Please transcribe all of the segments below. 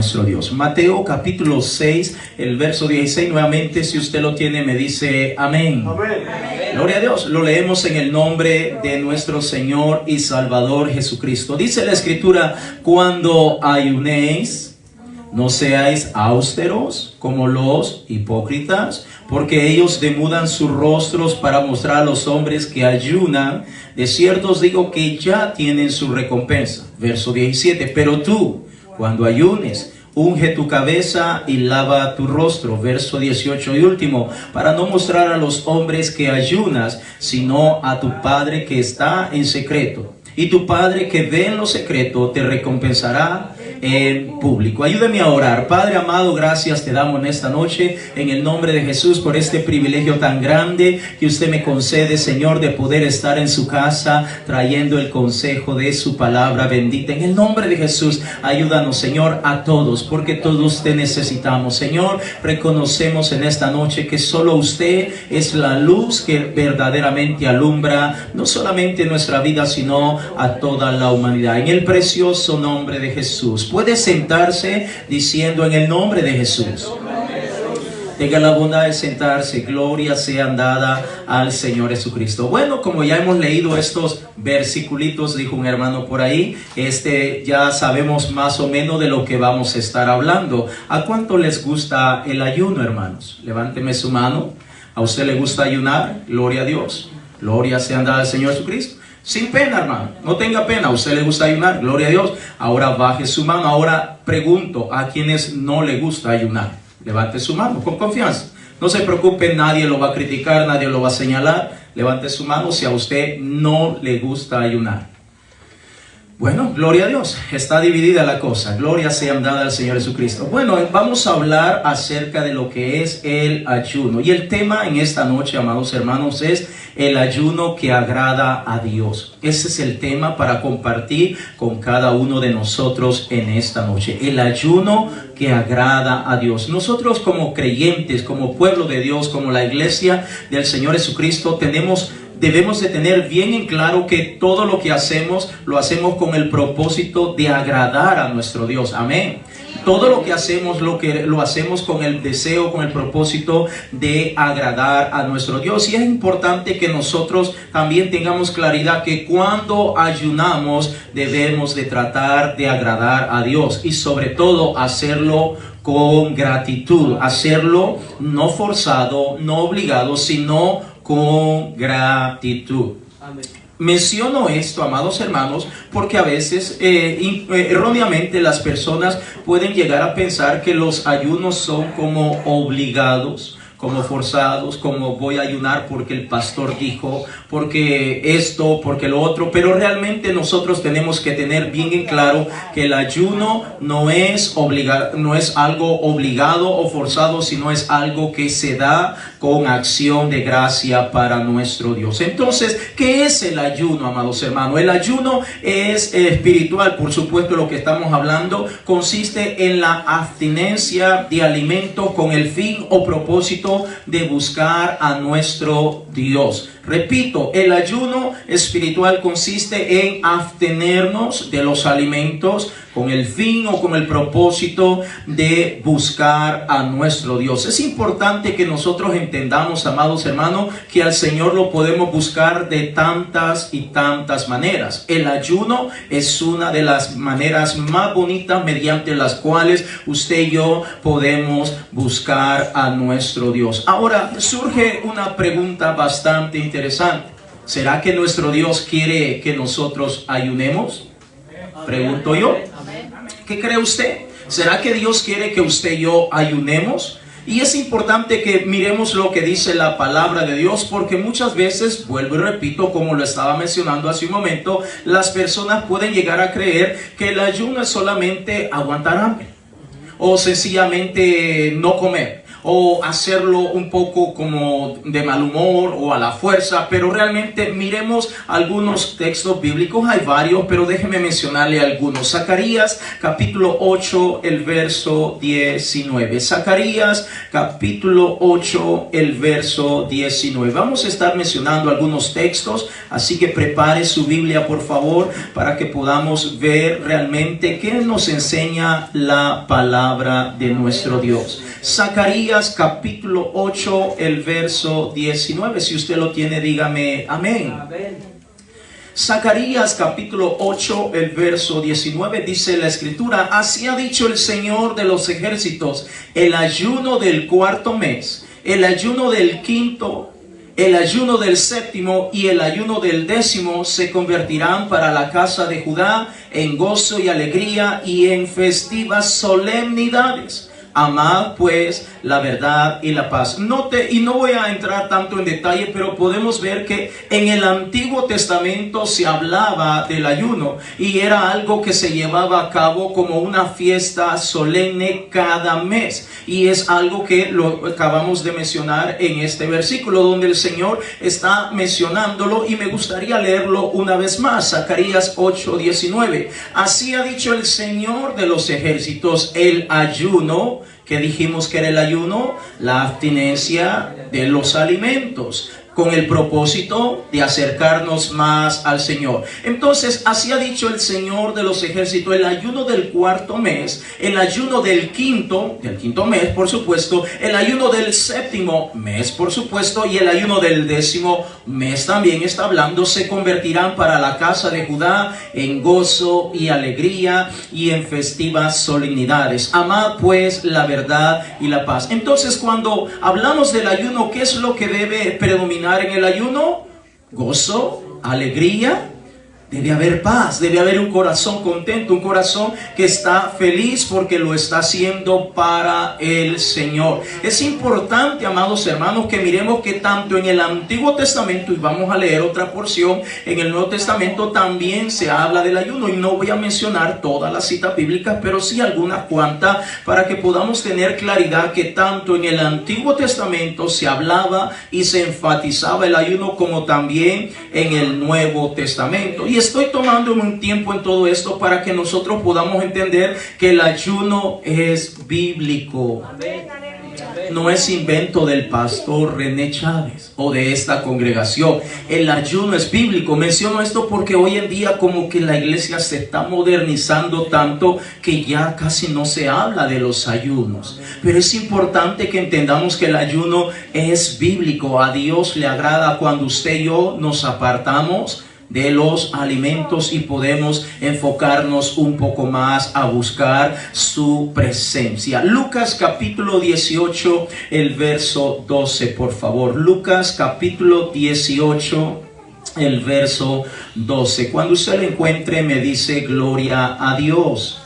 Nuestro Dios. Mateo capítulo 6, el verso 16, nuevamente si usted lo tiene me dice amén. Amén. Gloria a Dios. Lo leemos en el nombre de nuestro Señor y Salvador Jesucristo. Dice la Escritura: cuando ayunéis, no seáis austeros como los hipócritas, porque ellos demudan sus rostros para mostrar a los hombres que ayunan. De cierto os digo que ya tienen su recompensa. Verso 17, pero tú, cuando ayunes, unge tu cabeza y lava tu rostro. Verso 18 y último, para no mostrar a los hombres que ayunas, sino a tu Padre que está en secreto. Y tu Padre que ve en lo secreto te recompensará en público. Ayúdame a orar. Padre amado, gracias te damos en esta noche en el nombre de Jesús por este privilegio tan grande que usted me concede, Señor, de poder estar en su casa trayendo el consejo de su palabra bendita. En el nombre de Jesús, ayúdanos, Señor, a todos, porque todos te necesitamos. Señor, reconocemos en esta noche que solo usted es la luz que verdaderamente alumbra no solamente nuestra vida, sino a toda la humanidad. En el precioso nombre de Jesús. Puede sentarse diciendo: en el nombre de Jesús. Tenga la bondad de sentarse. Gloria sea dada al Señor Jesucristo. Bueno, como ya hemos leído estos versiculitos, dijo un hermano por ahí, ya sabemos más o menos de lo que vamos a estar hablando. ¿A cuánto les gusta el ayuno, hermanos? Levánteme su mano. ¿A usted le gusta ayunar? Gloria a Dios. Gloria sea dada al Señor Jesucristo. Sin pena, hermano, no tenga pena. ¿A usted le gusta ayunar? Gloria a Dios. Ahora baje su mano. Ahora pregunto: ¿a quienes no le gusta ayunar? Levante su mano con confianza. No se preocupe, nadie lo va a criticar, nadie lo va a señalar. Levante su mano si a usted no le gusta ayunar. Bueno, gloria a Dios, está dividida la cosa. Gloria sea dada al Señor Jesucristo. Bueno, vamos a hablar acerca de lo que es el ayuno. Y el tema en esta noche, amados hermanos, es el ayuno que agrada a Dios. Ese es el tema para compartir con cada uno de nosotros en esta noche. El ayuno que agrada a Dios. Nosotros como creyentes, como pueblo de Dios, como la iglesia del Señor Jesucristo, debemos de tener bien en claro que todo lo que hacemos, lo hacemos con el propósito de agradar a nuestro Dios. Amén. Todo lo que hacemos, lo hacemos con el deseo, con el propósito de agradar a nuestro Dios. Y es importante que nosotros también tengamos claridad que cuando ayunamos debemos de tratar de agradar a Dios. Y sobre todo hacerlo con gratitud. Hacerlo no forzado, no obligado, sino con gratitud. Amén. Menciono esto, amados hermanos, porque a veces erróneamente las personas pueden llegar a pensar que los ayunos son como obligados, como forzados, como voy a ayunar porque el pastor dijo, porque esto, porque lo otro. Pero realmente nosotros tenemos que tener bien en claro que el ayuno no es algo obligado o forzado, sino es algo que se da con acción de gracia para nuestro Dios. Entonces, ¿qué es el ayuno, amados hermanos? El ayuno es espiritual, por supuesto. Lo que estamos hablando consiste en la abstinencia de alimento con el fin o propósito de buscar a nuestro Dios. Repito, el ayuno espiritual consiste en abstenernos de los alimentos con el fin o con el propósito de buscar a nuestro Dios. Es importante que nosotros entendamos, amados hermanos, que al Señor lo podemos buscar de tantas y tantas maneras. El ayuno es una de las maneras más bonitas mediante las cuales usted y yo podemos buscar a nuestro Dios. Ahora surge una pregunta bastante interesante. ¿Será que nuestro Dios quiere que nosotros ayunemos? Pregunto yo. ¿Qué cree usted? ¿Será que Dios quiere que usted y yo ayunemos? Y es importante que miremos lo que dice la palabra de Dios, porque muchas veces, vuelvo y repito, como lo estaba mencionando hace un momento, las personas pueden llegar a creer que el ayuno es solamente aguantar hambre, o sencillamente no comer, o hacerlo un poco como de mal humor o a la fuerza, pero realmente miremos algunos textos bíblicos. Hay varios, pero déjeme mencionarle algunos. Zacarías capítulo 8, el verso 19. Zacarías capítulo 8, el verso 19. Vamos a estar mencionando algunos textos, así que prepare su Biblia, por favor, para que podamos ver realmente qué nos enseña la palabra de nuestro Dios. Zacarías capítulo 8, el verso 19. Si usted lo tiene, dígame amén. Zacarías capítulo 8, el verso 19, dice la escritura: así ha dicho el Señor de los ejércitos, el ayuno del cuarto mes, el ayuno del quinto, el ayuno del séptimo y el ayuno del décimo se convertirán para la casa de Judá en gozo y alegría y en festivas solemnidades. Amad pues la verdad y la paz. Note, y no voy a entrar tanto en detalle, pero podemos ver que en el Antiguo Testamento se hablaba del ayuno y era algo que se llevaba a cabo como una fiesta solemne cada mes, y es algo que lo acabamos de mencionar en este versículo donde el Señor está mencionándolo, y me gustaría leerlo una vez más. Zacarías 8:19. Así ha dicho el Señor de los ejércitos, el ayuno, que dijimos que era el ayuno, la abstinencia de los alimentos, con el propósito de acercarnos más al Señor. Entonces, así ha dicho el Señor de los ejércitos: el ayuno del cuarto mes, el ayuno del quinto mes, por supuesto, el ayuno del séptimo mes, por supuesto, y el ayuno del décimo mes también está hablando, se convertirán para la casa de Judá en gozo y alegría y en festivas solemnidades. Amad pues la verdad y la paz. Entonces, cuando hablamos del ayuno, ¿qué es lo que debe predominar en el ayuno? Gozo, alegría. Debe haber paz, debe haber un corazón contento, un corazón que está feliz porque lo está haciendo para el Señor. Es importante, amados hermanos, que miremos que tanto en el Antiguo Testamento, y vamos a leer otra porción, en el Nuevo Testamento también se habla del ayuno, y no voy a mencionar todas las citas bíblicas, pero sí algunas cuantas, para que podamos tener claridad que tanto en el Antiguo Testamento se hablaba y se enfatizaba el ayuno, como también en el Nuevo Testamento. Y estoy tomando un tiempo en todo esto para que nosotros podamos entender que el ayuno es bíblico. No es invento del pastor René Chávez o de esta congregación. El ayuno es bíblico. Menciono esto porque hoy en día como que la iglesia se está modernizando tanto que ya casi no se habla de los ayunos. Pero es importante que entendamos que el ayuno es bíblico. A Dios le agrada cuando usted y yo nos apartamos de los alimentos y podemos enfocarnos un poco más a buscar su presencia. Lucas capítulo 18, el verso 12, por favor. Lucas capítulo 18, el verso 12. Cuando usted lo encuentre, me dice gloria a Dios.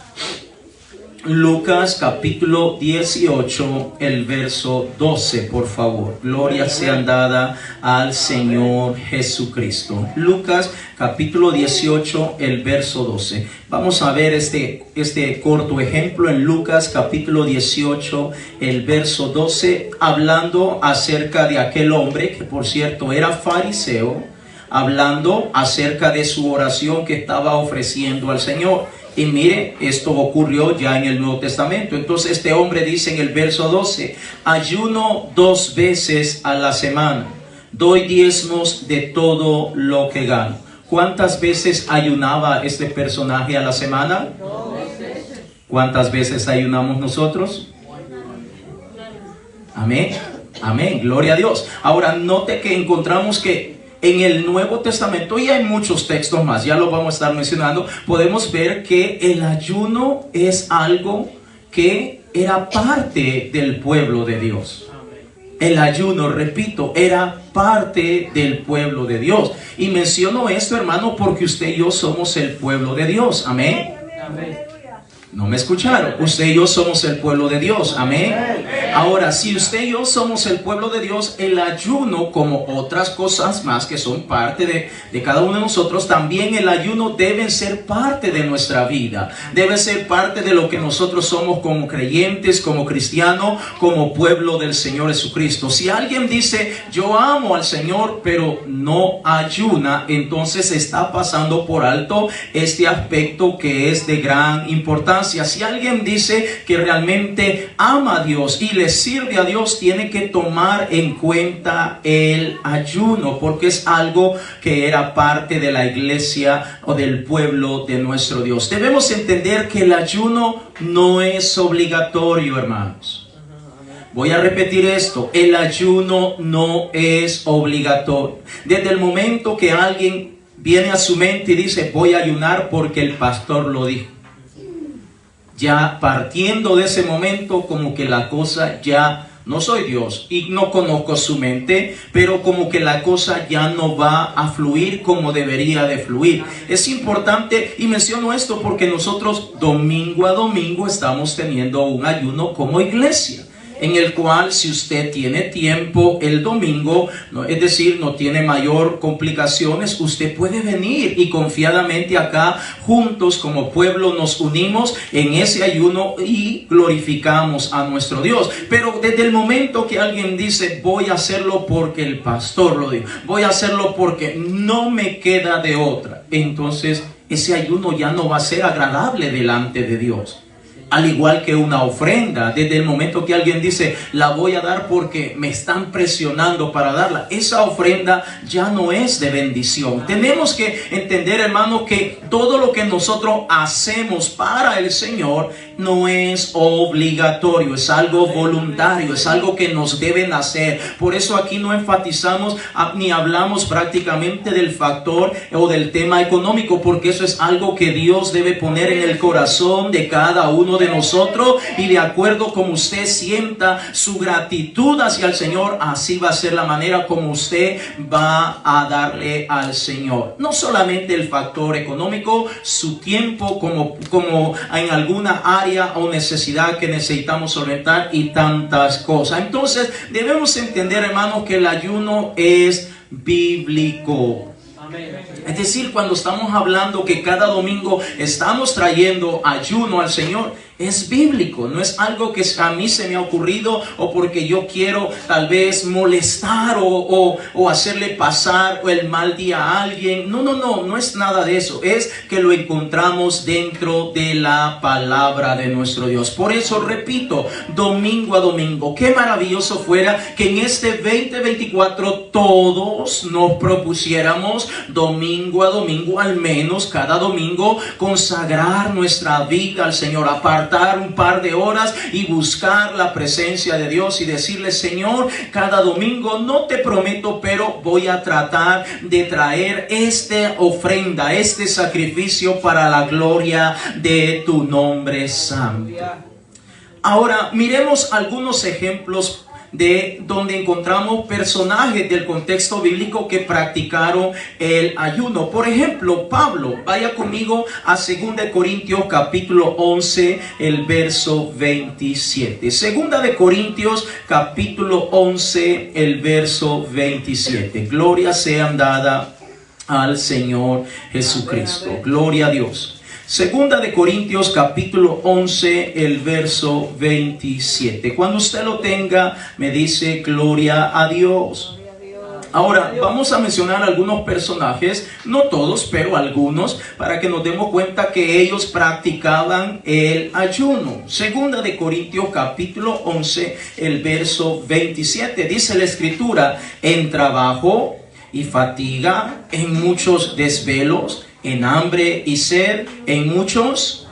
Lucas capítulo 18, el verso 12, por favor. Gloria sea dada al Señor Jesucristo. Lucas capítulo 18, el verso 12. Vamos a ver este corto ejemplo en Lucas capítulo 18, el verso 12, hablando acerca de aquel hombre que, por cierto, era fariseo, hablando acerca de su oración que estaba ofreciendo al Señor. Y mire, esto ocurrió ya en el Nuevo Testamento. Entonces este hombre dice en el verso 12: ayuno 2 veces a la semana, doy diezmos de todo lo que gano. ¿Cuántas veces ayunaba este personaje a la semana? 2 veces. ¿Cuántas veces ayunamos nosotros? Amén. Amén. Gloria a Dios. Ahora note que encontramos que en el Nuevo Testamento, y hay muchos textos más, ya lo vamos a estar mencionando, podemos ver que el ayuno es algo que era parte del pueblo de Dios. El ayuno, repito, era parte del pueblo de Dios. Y menciono esto, hermano, porque usted y yo somos el pueblo de Dios. Amén. Amén. No me escucharon. Usted y yo somos el pueblo de Dios. Amén. Ahora, si usted y yo somos el pueblo de Dios, el ayuno, como otras cosas más que son parte de cada uno de nosotros, también el ayuno debe ser parte de nuestra vida. Debe ser parte de lo que nosotros somos como creyentes, como cristianos, como pueblo del Señor Jesucristo. Si alguien dice, yo amo al Señor, pero no ayuna, entonces está pasando por alto este aspecto que es de gran importancia. Si alguien dice que realmente ama a Dios y le sirve a Dios, tiene que tomar en cuenta el ayuno, porque es algo que era parte de la iglesia o del pueblo de nuestro Dios. Debemos entender que el ayuno no es obligatorio, hermanos. Voy a repetir esto: el ayuno no es obligatorio. Desde el momento que alguien viene a su mente y dice, voy a ayunar porque el pastor lo dijo, ya partiendo de ese momento, como que la cosa ya, no soy Dios y no conozco su mente, pero como que la cosa ya no va a fluir como debería de fluir. Es importante, y menciono esto porque nosotros domingo a domingo estamos teniendo un ayuno como iglesia, en el cual, si usted tiene tiempo el domingo, es decir, no tiene mayor complicaciones, usted puede venir y confiadamente acá juntos como pueblo nos unimos en ese ayuno y glorificamos a nuestro Dios. Pero desde el momento que alguien dice, voy a hacerlo porque el pastor lo dijo, voy a hacerlo porque no me queda de otra, entonces ese ayuno ya no va a ser agradable delante de Dios. Al igual que una ofrenda, desde el momento que alguien dice, la voy a dar porque me están presionando para darla, esa ofrenda ya no es de bendición. Tenemos que entender, hermanos, que todo lo que nosotros hacemos para el Señor no es obligatorio, es algo voluntario, es algo que nos deben hacer. Por eso aquí no enfatizamos ni hablamos prácticamente del factor o del tema económico, porque eso es algo que Dios debe poner en el corazón de cada uno de nosotros, y de acuerdo como usted sienta su gratitud hacia el Señor, así va a ser la manera como usted va a darle al Señor. No solamente el factor económico, su tiempo como en alguna área o necesidad que necesitamos solventar y tantas cosas. Entonces debemos entender, hermanos, que el ayuno es bíblico. Es decir, cuando estamos hablando que cada domingo estamos trayendo ayuno al Señor, es bíblico, no es algo que a mí se me ha ocurrido o porque yo quiero tal vez molestar o hacerle pasar el mal día a alguien. No es nada de eso. Es que lo encontramos dentro de la palabra de nuestro Dios. Por eso repito, domingo a domingo, qué maravilloso fuera que en este 2024 todos nos propusiéramos domingo a domingo, al menos cada domingo, consagrar nuestra vida al Señor, apartar un par de horas y buscar la presencia de Dios y decirle, Señor, cada domingo no te prometo, pero voy a tratar de traer esta ofrenda, este sacrificio para la gloria de tu nombre santo. Ahora miremos algunos ejemplos de donde encontramos personajes del contexto bíblico que practicaron el ayuno. Por ejemplo, Pablo, vaya conmigo a 2 Corintios capítulo 11, el verso 27. 2 Corintios capítulo 11, el verso 27. Gloria sea dada al Señor Jesucristo. Gloria a Dios. Segunda de Corintios capítulo 11, el verso 27. Cuando usted lo tenga, me dice gloria a Dios. Ahora vamos a mencionar algunos personajes, no todos, pero algunos, para que nos demos cuenta que ellos practicaban el ayuno. Segunda de Corintios capítulo 11, el verso 27. Dice la Escritura, en trabajo y fatiga, en muchos desvelos, en hambre y sed, en muchos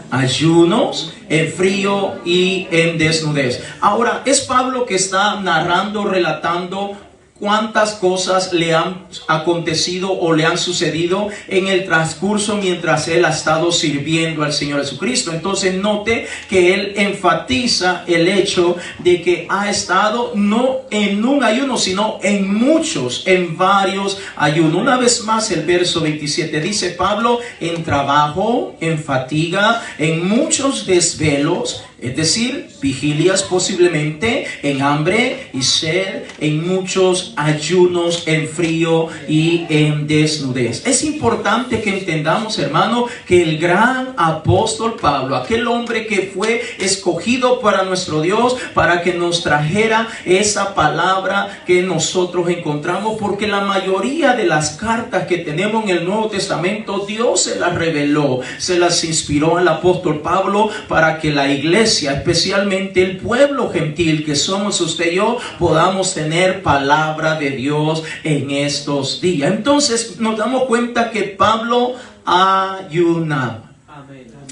ayunos, en frío y en desnudez. Ahora, es Pablo que está narrando, relatando cuántas cosas le han acontecido o le han sucedido en el transcurso mientras él ha estado sirviendo al Señor Jesucristo. Entonces note que él enfatiza el hecho de que ha estado no en un ayuno, sino en muchos, en varios ayunos. Una vez más el verso 27 dice Pablo: en trabajo, en fatiga, en muchos desvelos, es decir, vigilias posiblemente, en hambre y sed, en muchos ayunos, en frío y en desnudez. Es importante que entendamos, hermano, que el gran apóstol Pablo, aquel hombre que fue escogido para nuestro Dios, para que nos trajera esa palabra que nosotros encontramos, porque la mayoría de las cartas que tenemos en el Nuevo Testamento, Dios se las reveló, se las inspiró al apóstol Pablo para que la iglesia, especialmente el pueblo gentil que somos usted y yo, podamos tener palabra de Dios en estos días. Entonces nos damos cuenta que Pablo ayunaba.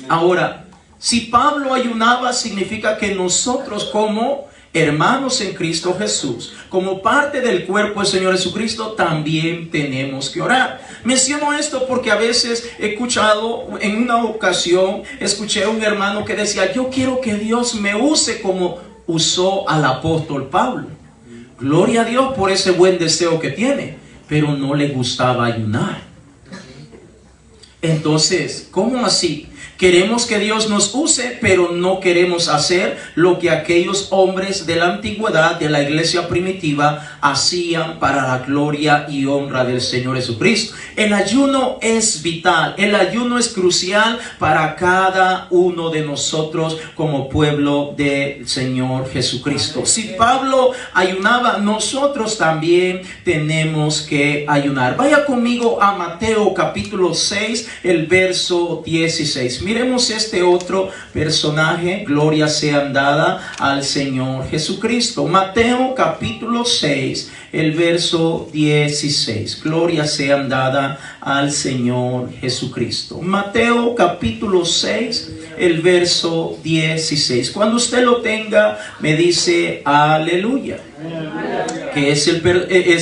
Ahora, si Pablo ayunaba, significa que nosotros como hermanos en Cristo Jesús, como parte del cuerpo del Señor Jesucristo, también tenemos que orar. Menciono esto porque a veces he escuchado, en una ocasión, escuché a un hermano que decía: yo quiero que Dios me use como usó al apóstol Pablo. Gloria a Dios por ese buen deseo que tiene, pero no le gustaba ayunar. Entonces, ¿cómo así? Queremos que Dios nos use, pero no queremos hacer lo que aquellos hombres de la antigüedad, de la iglesia primitiva, hacían para la gloria y honra del Señor Jesucristo. El ayuno es vital, el ayuno es crucial para cada uno de nosotros como pueblo del Señor Jesucristo. Si Pablo ayunaba, nosotros también tenemos que ayunar. Vaya conmigo a Mateo capítulo 6, el verso 16. Miremos este otro personaje, gloria sea dada al Señor Jesucristo. Mateo capítulo 6, el verso 16. Gloria sea dada al Señor Jesucristo. Mateo capítulo 6, el verso 16. Cuando usted lo tenga, me dice aleluya. Que es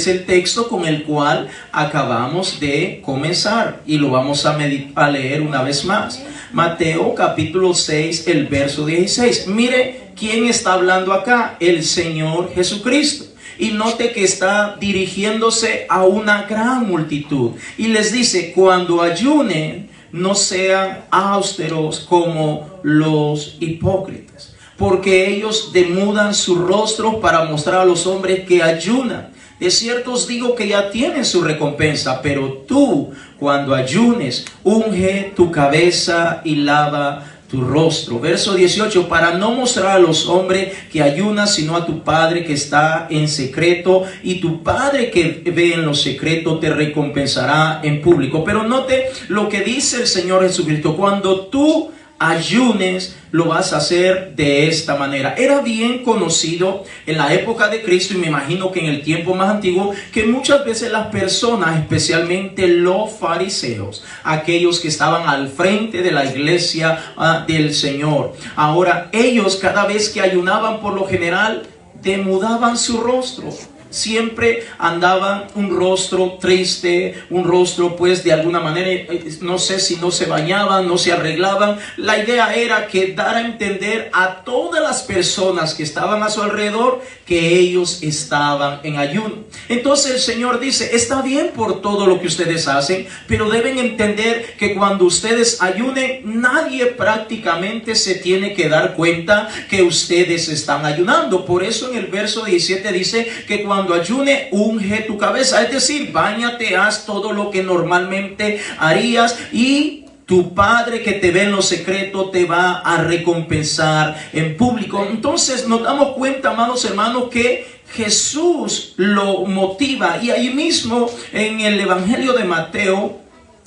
el texto con el cual acabamos de comenzar y lo vamos a leer una vez más. Mateo capítulo 6, el verso 16. Mire quién está hablando acá: el Señor Jesucristo. Y note que está dirigiéndose a una gran multitud y les dice: cuando ayunen, no sean austeros como los hipócritas, porque ellos demudan su rostro para mostrar a los hombres que ayunan. De cierto os digo que ya tienen su recompensa, pero tú, cuando ayunes, unge tu cabeza y lava tu rostro. Verso 18, para no mostrar a los hombres que ayunas, sino a tu Padre que está en secreto, y tu Padre que ve en lo secreto te recompensará en público. Pero note lo que dice el Señor Jesucristo: cuando tú ayunes, lo vas a hacer de esta manera. Era bien conocido en la época de Cristo, y me imagino que en el tiempo más antiguo, que muchas veces las personas, especialmente los fariseos, aquellos que estaban al frente de la iglesia del Señor, ahora ellos cada vez que ayunaban, por lo general demudaban su rostro. Siempre andaban un rostro triste, un rostro pues de alguna manera, no sé si no se bañaban, no se arreglaban. La idea era que dar a entender a todas las personas que estaban a su alrededor que ellos estaban en ayuno. Entonces el Señor dice: está bien por todo lo que ustedes hacen, pero deben entender que cuando ustedes ayunen, nadie prácticamente se tiene que dar cuenta que ustedes están ayunando. Por eso en el verso 17 dice que cuando ayune, unge tu cabeza, es decir, báñate, haz todo lo que normalmente harías, y tu Padre que te ve en lo secreto te va a recompensar en público. Entonces nos damos cuenta, amados hermanos, que Jesús lo motiva. Y ahí mismo en el Evangelio de Mateo,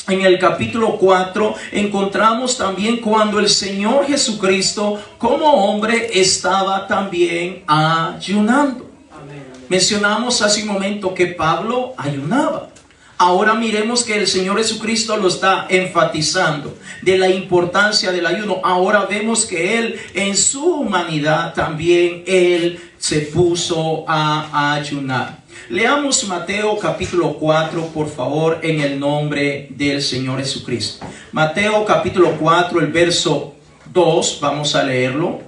en el capítulo 4, encontramos también cuando el Señor Jesucristo como hombre estaba también ayunando. Mencionamos hace un momento que Pablo ayunaba. Ahora miremos que el Señor Jesucristo lo está enfatizando de la importancia del ayuno. Ahora vemos que Él en su humanidad también Él se puso a ayunar. Leamos Mateo capítulo 4, por favor, en el nombre del Señor Jesucristo. Mateo capítulo 4, el verso 2, vamos a leerlo.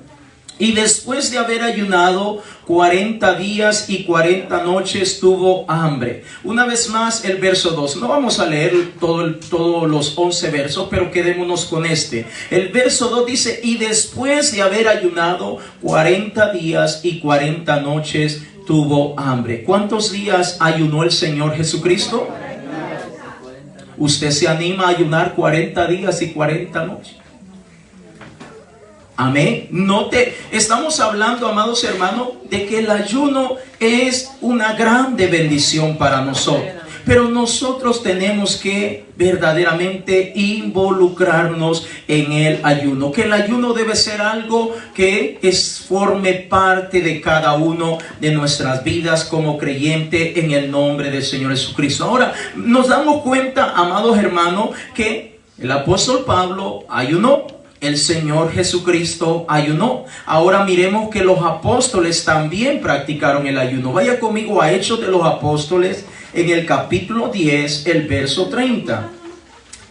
Y después de haber ayunado 40 días y 40 noches tuvo hambre. Una vez más el verso 2. No vamos a leer todos los 11 versos, pero quedémonos con este. El verso 2 dice, y después de haber ayunado 40 días y 40 noches tuvo hambre. ¿Cuántos días ayunó el Señor Jesucristo? ¿Usted se anima a ayunar 40 días y 40 noches? Amén. Estamos hablando, amados hermanos, de que el ayuno es una grande bendición para nosotros. Pero nosotros tenemos que verdaderamente involucrarnos en el ayuno. Que el ayuno debe ser algo que forme parte de cada uno de nuestras vidas como creyente en el nombre del Señor Jesucristo. Ahora, nos damos cuenta, amados hermanos, que el apóstol Pablo ayunó. El Señor Jesucristo ayunó. Ahora miremos que los apóstoles también practicaron el ayuno. Vaya conmigo a Hechos de los Apóstoles en el capítulo 10, el verso 30.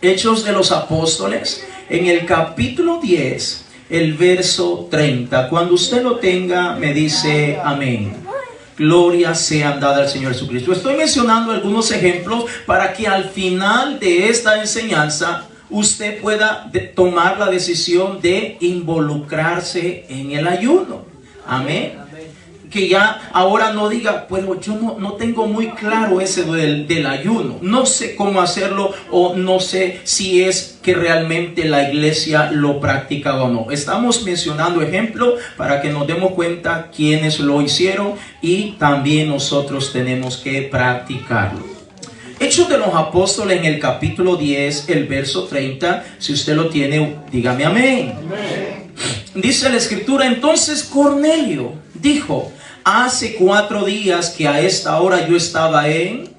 Hechos de los Apóstoles en el capítulo 10, el verso 30. Cuando usted lo tenga, me dice amén. Gloria sea dada al Señor Jesucristo. Estoy mencionando algunos ejemplos para que al final de esta enseñanza usted pueda tomar la decisión de involucrarse en el ayuno. Amén. Que ya ahora no diga, bueno, yo no tengo muy claro ese del ayuno. No sé cómo hacerlo o no sé si es que realmente la iglesia lo practica o no. Estamos mencionando ejemplos para que nos demos cuenta quiénes lo hicieron y también nosotros tenemos que practicarlo. Hechos de los Apóstoles en el capítulo 10, el verso 30. Si usted lo tiene, dígame amén. Amén. Dice la escritura, entonces Cornelio dijo, hace 4 días que a esta hora yo estaba en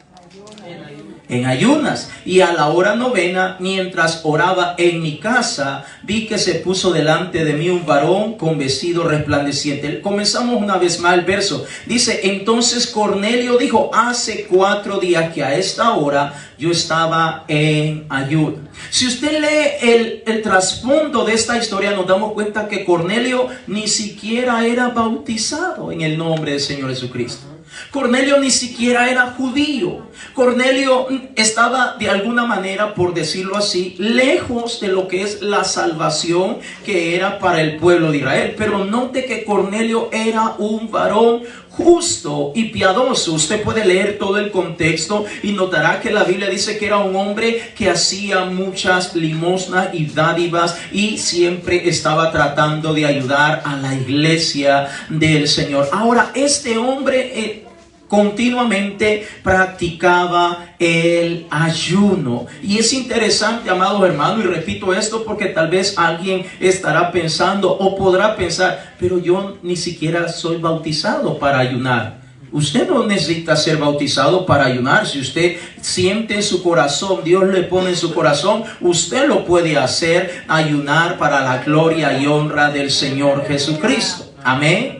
ayunas, y a la hora 9, mientras oraba en mi casa, vi que se puso delante de mí un varón con vestido resplandeciente. Comenzamos una vez más el verso. Dice, entonces Cornelio dijo, hace 4 días que a esta hora yo estaba en ayuno. Si usted lee el trasfondo de esta historia, nos damos cuenta que Cornelio ni siquiera era bautizado en el nombre del Señor Jesucristo. Cornelio ni siquiera era judío. Cornelio estaba de alguna manera, por decirlo así, lejos de lo que es la salvación que era para el pueblo de Israel. Pero note que Cornelio era un varón justo y piadoso. Usted puede leer todo el contexto y notará que la Biblia dice que era un hombre que hacía muchas limosnas y dádivas y siempre estaba tratando de ayudar a la iglesia del Señor. Ahora, este hombre continuamente practicaba el ayuno. Y es interesante, amados hermanos, y repito esto porque tal vez alguien estará pensando o podrá pensar, pero yo ni siquiera soy bautizado para ayunar. Usted no necesita ser bautizado para ayunar. Si usted siente en su corazón, Dios le pone en su corazón, usted lo puede hacer, ayunar para la gloria y honra del Señor Jesucristo. Amén.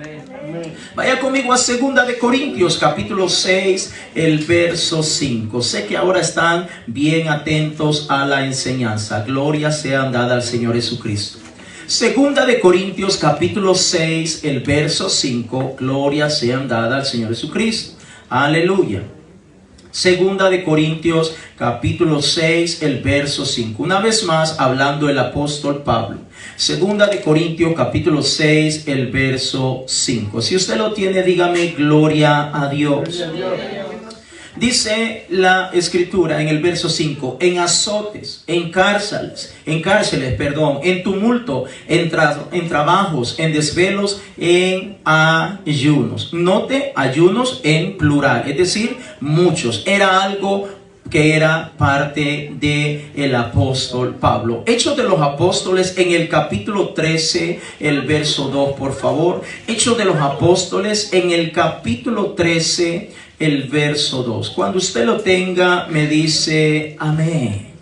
Vaya conmigo a 2 de Corintios capítulo 6, el verso 5. Sé que ahora están bien atentos a la enseñanza. Gloria sea dada al Señor Jesucristo. 2 de Corintios capítulo 6, el verso 5. Gloria sea dada al Señor Jesucristo. Aleluya. 2 de Corintios capítulo 6, el verso 5. Una vez más hablando el apóstol Pablo. 2 de Corintios capítulo 6, el verso 5. Si usted lo tiene, dígame gloria a Dios. Dice la escritura en el verso 5, en azotes, en cárceles, en tumulto, en trabajos, en desvelos, en ayunos. Note, ayunos en plural, es decir, muchos. Era algo que era parte del apóstol Pablo. Hechos de los Apóstoles en el capítulo 13, el verso 2, por favor. Hechos de los Apóstoles en el capítulo 13, el verso 2. Cuando usted lo tenga, me dice amén.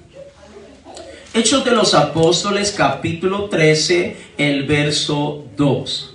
Hechos de los Apóstoles, capítulo 13, el verso 2.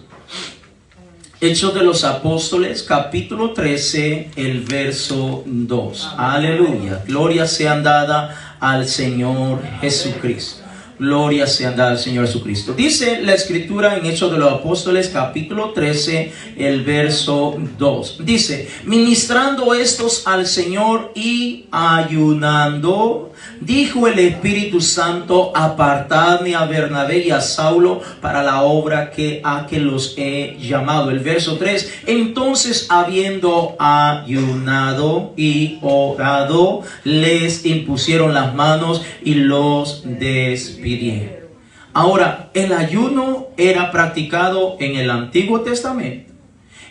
Hechos de los Apóstoles, capítulo 13, el verso 2. Aleluya. Gloria sea dada al Señor Jesucristo. Gloria sea dada al Señor Jesucristo. Dice la Escritura en Hechos de los Apóstoles, capítulo 13, el verso 2. Dice: ministrando estos al Señor y ayunando, dijo el Espíritu Santo: apartadme a Bernabé y a Saulo para la obra a que los he llamado. El verso 3: entonces, habiendo ayunado y orado, les impusieron las manos y los despidieron. Ahora, el ayuno era practicado en el Antiguo Testamento,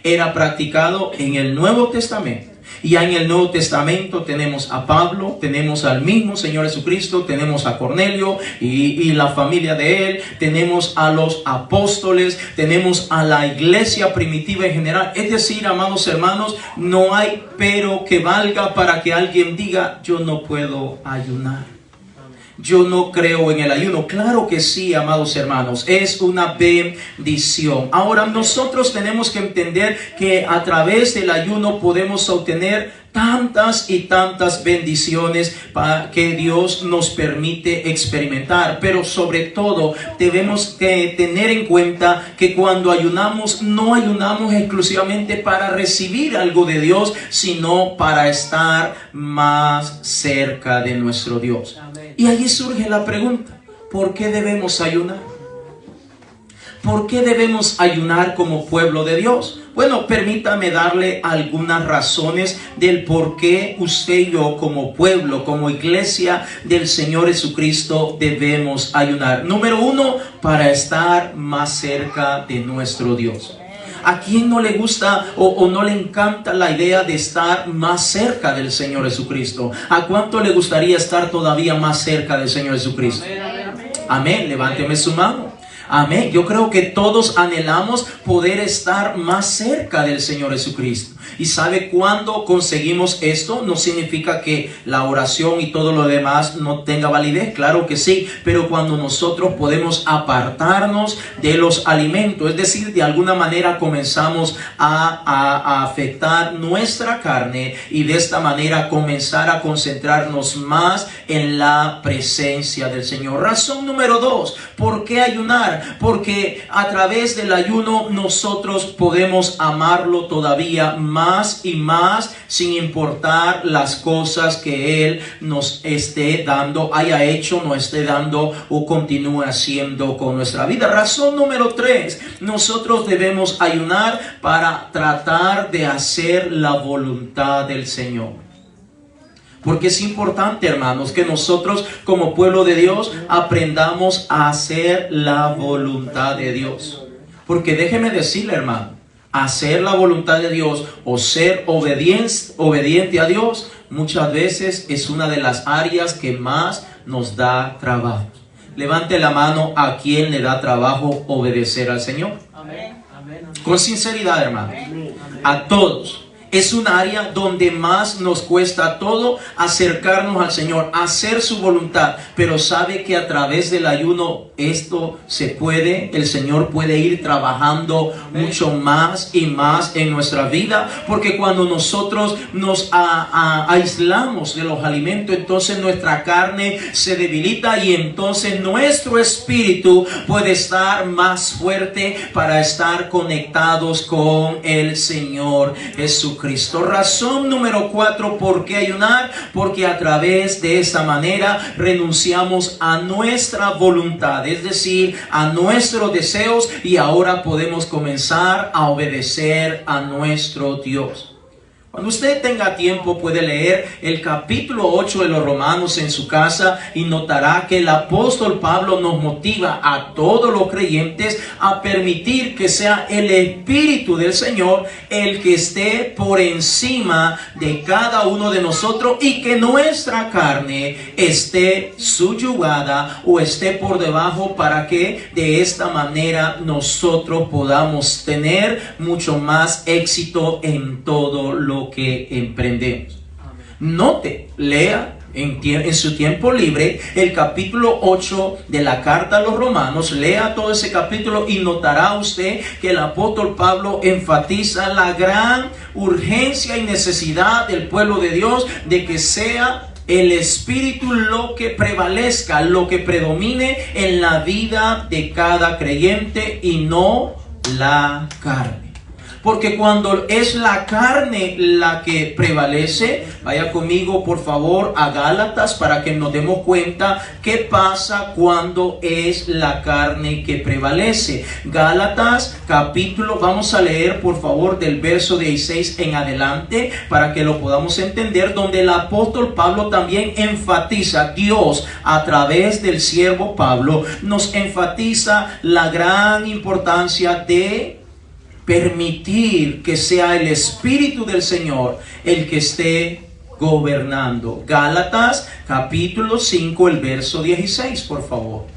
era practicado en el Nuevo Testamento. Y ya en el Nuevo Testamento tenemos a Pablo, tenemos al mismo Señor Jesucristo, tenemos a Cornelio y la familia de él, tenemos a los apóstoles, tenemos a la iglesia primitiva en general. Es decir, amados hermanos, no hay pero que valga para que alguien diga: yo no puedo ayunar, yo no creo en el ayuno. Claro que sí, amados hermanos, es una bendición. Ahora, nosotros tenemos que entender que a través del ayuno podemos obtener tantas y tantas bendiciones que Dios nos permite experimentar. Pero sobre todo debemos tener en cuenta que cuando ayunamos, no ayunamos exclusivamente para recibir algo de Dios, sino para estar más cerca de nuestro Dios. Y allí surge la pregunta: ¿por qué debemos ayunar? ¿Por qué debemos ayunar como pueblo de Dios? Bueno, permítame darle algunas razones del por qué usted y yo como pueblo, como iglesia del Señor Jesucristo debemos ayunar. Número 1, para estar más cerca de nuestro Dios. ¿A quién no le gusta o no le encanta la idea de estar más cerca del Señor Jesucristo? ¿A cuánto le gustaría estar todavía más cerca del Señor Jesucristo? Amén. Levánteme su mano. Amén. Yo creo que todos anhelamos poder estar más cerca del Señor Jesucristo. ¿Y sabe cuándo conseguimos esto? No significa que la oración y todo lo demás no tenga validez, claro que sí, pero cuando nosotros podemos apartarnos de los alimentos, es decir, de alguna manera comenzamos a afectar nuestra carne y de esta manera comenzar a concentrarnos más en la presencia del Señor. Razón número 2, ¿por qué ayunar? Porque a través del ayuno nosotros podemos amarlo todavía más y más, sin importar las cosas que Él nos esté dando, haya hecho, nos esté dando o continúe haciendo con nuestra vida. Razón número 3, nosotros debemos ayunar para tratar de hacer la voluntad del Señor. Porque es importante, hermanos, que nosotros como pueblo de Dios aprendamos a hacer la voluntad de Dios. Porque déjeme decirle, hermano, hacer la voluntad de Dios o ser obediente a Dios muchas veces es una de las áreas que más nos da trabajo. Levante la mano a quien le da trabajo obedecer al Señor. Amén. Con sinceridad, hermano. A todos. Es un área donde más nos cuesta todo acercarnos al Señor, hacer su voluntad. Pero sabe que a través del ayuno esto se puede, el Señor puede ir trabajando mucho más y más en nuestra vida. Porque cuando nosotros nos aislamos de los alimentos, entonces nuestra carne se debilita y entonces nuestro espíritu puede estar más fuerte para estar conectados con el Señor Jesucristo. Razón número 4, ¿por qué ayunar? Porque a través de esta manera renunciamos a nuestra voluntad, es decir, a nuestros deseos, y ahora podemos comenzar a obedecer a nuestro Dios. Cuando usted tenga tiempo puede leer el capítulo 8 de los Romanos en su casa y notará que el apóstol Pablo nos motiva a todos los creyentes a permitir que sea el Espíritu del Señor el que esté por encima de cada uno de nosotros y que nuestra carne esté subyugada o esté por debajo, para que de esta manera nosotros podamos tener mucho más éxito en todo lo que emprendemos. Note, lea en su tiempo libre el capítulo 8 de la carta a los Romanos. Lea todo ese capítulo y notará usted que el apóstol Pablo enfatiza la gran urgencia y necesidad del pueblo de Dios de que sea el Espíritu lo que prevalezca, lo que predomine en la vida de cada creyente y no la carne. Porque cuando es la carne la que prevalece, vaya conmigo por favor a Gálatas para que nos demos cuenta qué pasa cuando es la carne que prevalece. Gálatas capítulo, vamos a leer por favor del verso 16 en adelante para que lo podamos entender, donde el apóstol Pablo también enfatiza, Dios a través del siervo Pablo nos enfatiza la gran importancia de permitir que sea el Espíritu del Señor el que esté gobernando. Gálatas capítulo 5, el verso 16, por favor.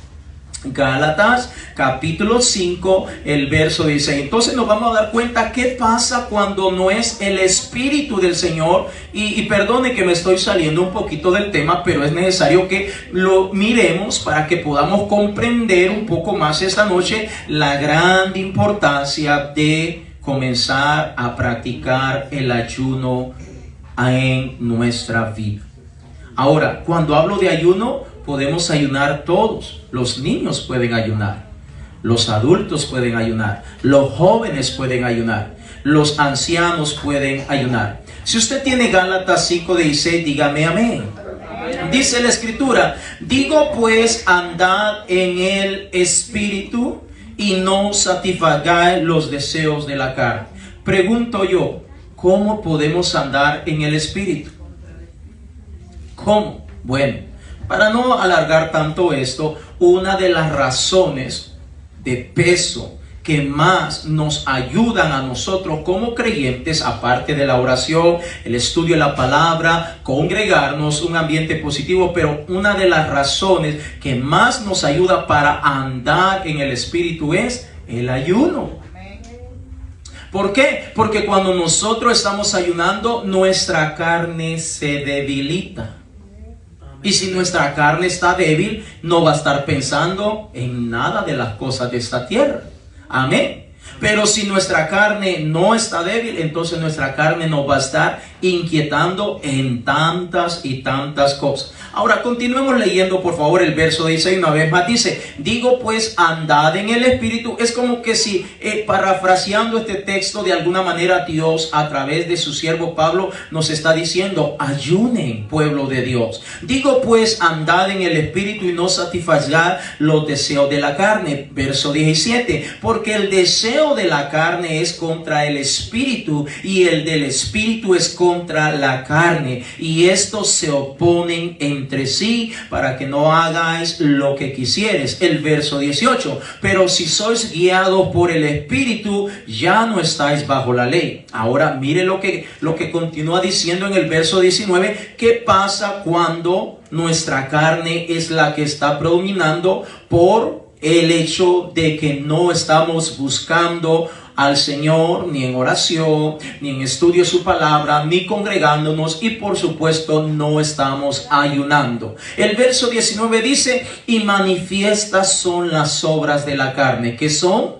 Gálatas capítulo 5, el verso 16. Entonces nos vamos a dar cuenta qué pasa cuando no es el Espíritu del Señor. Y perdone que me estoy saliendo un poquito del tema, pero es necesario que lo miremos para que podamos comprender un poco más esta noche la gran importancia de comenzar a practicar el ayuno en nuestra vida. Ahora, cuando hablo de ayuno, podemos ayunar todos. Los niños pueden ayunar, los adultos pueden ayunar, los jóvenes pueden ayunar, los ancianos pueden ayunar. Si usted tiene Gálatas 5:16, dígame amén. Dice la Escritura: digo pues, andad en el Espíritu y no satisfagáis los deseos de la carne. Pregunto yo, ¿cómo podemos andar en el Espíritu? ¿Cómo? Bueno, para no alargar tanto esto, una de las razones de peso que más nos ayudan a nosotros como creyentes, aparte de la oración, el estudio de la palabra, congregarnos, un ambiente positivo, pero una de las razones que más nos ayuda para andar en el Espíritu es el ayuno. ¿Por qué? Porque cuando nosotros estamos ayunando, nuestra carne se debilita. Y si nuestra carne está débil, no va a estar pensando en nada de las cosas de esta tierra. Amén. Pero si nuestra carne no está débil, entonces nuestra carne nos va a estar inquietando en tantas y tantas cosas. Ahora continuemos leyendo por favor el verso 16 una vez más. Dice: digo pues, andad en el Espíritu. Es como que si parafraseando este texto de alguna manera, Dios a través de su siervo Pablo nos está diciendo: ayunen, pueblo de Dios. Digo pues, andad en el Espíritu y no satisfagáis los deseos de la carne. Verso 17: porque el deseo de la carne es contra el Espíritu y el del Espíritu es contra la carne, y estos se oponen entre sí para que no hagáis lo que quisieres. El verso 18: pero si sois guiados por el Espíritu, ya no estáis bajo la ley. Ahora mire lo que continúa diciendo en el verso 19. ¿Qué pasa cuando nuestra carne es la que está predominando por el hecho de que no estamos buscando al Señor, ni en oración, ni en estudio de su palabra, ni congregándonos, y por supuesto no estamos ayunando? El verso 19 dice: y manifiestas son las obras de la carne. ¿Qué son?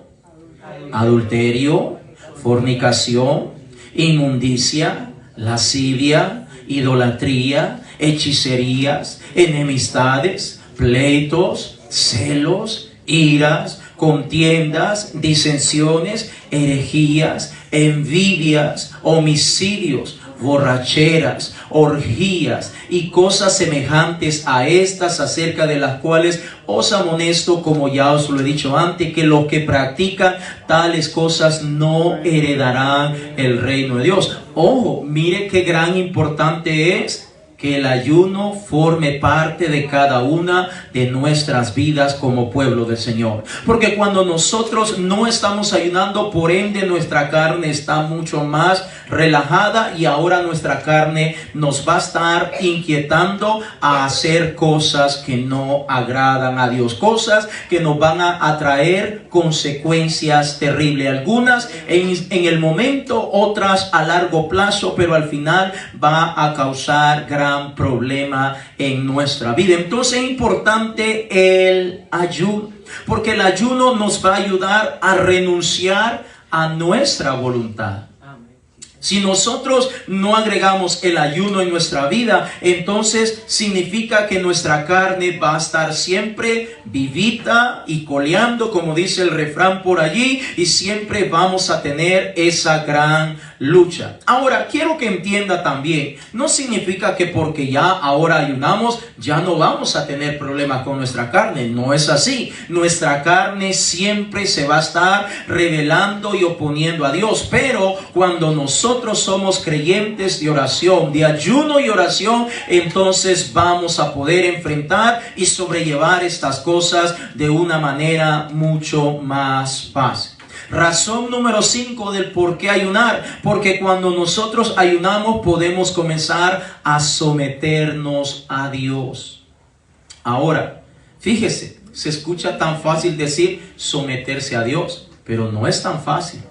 Adulterio, fornicación, inmundicia, lascivia, idolatría, hechicerías, enemistades, pleitos, celos, iras, contiendas, disensiones, herejías, envidias, homicidios, borracheras, orgías y cosas semejantes a estas, acerca de las cuales os amonesto, como ya os lo he dicho antes, que los que practican tales cosas no heredarán el reino de Dios. Ojo, mire qué gran importante es que el ayuno forme parte de cada una de nuestras vidas como pueblo del Señor. Porque cuando nosotros no estamos ayunando, por ende nuestra carne está mucho más relajada, y ahora nuestra carne nos va a estar inquietando a hacer cosas que no agradan a Dios, cosas que nos van a traer consecuencias terribles, algunas en el momento, otras a largo plazo, pero al final va a causar gran gran problema en nuestra vida. Entonces es importante el ayuno, porque el ayuno nos va a ayudar a renunciar a nuestra voluntad. Si nosotros no agregamos el ayuno en nuestra vida, entonces significa que nuestra carne va a estar siempre vivita y coleando, como dice el refrán por allí, y siempre vamos a tener esa gran lucha. Ahora, quiero que entienda también, no significa que porque ya ahora ayunamos, ya no vamos a tener problemas con nuestra carne. No es así. Nuestra carne siempre se va a estar rebelando y oponiendo a Dios, pero cuando nosotros somos creyentes de oración, de ayuno y oración, entonces vamos a poder enfrentar y sobrellevar estas cosas de una manera mucho más fácil. Razón número 5 del por qué ayunar, porque cuando nosotros ayunamos podemos comenzar a someternos a Dios. Ahora, fíjese, se escucha tan fácil decir someterse a Dios, pero no es tan fácil.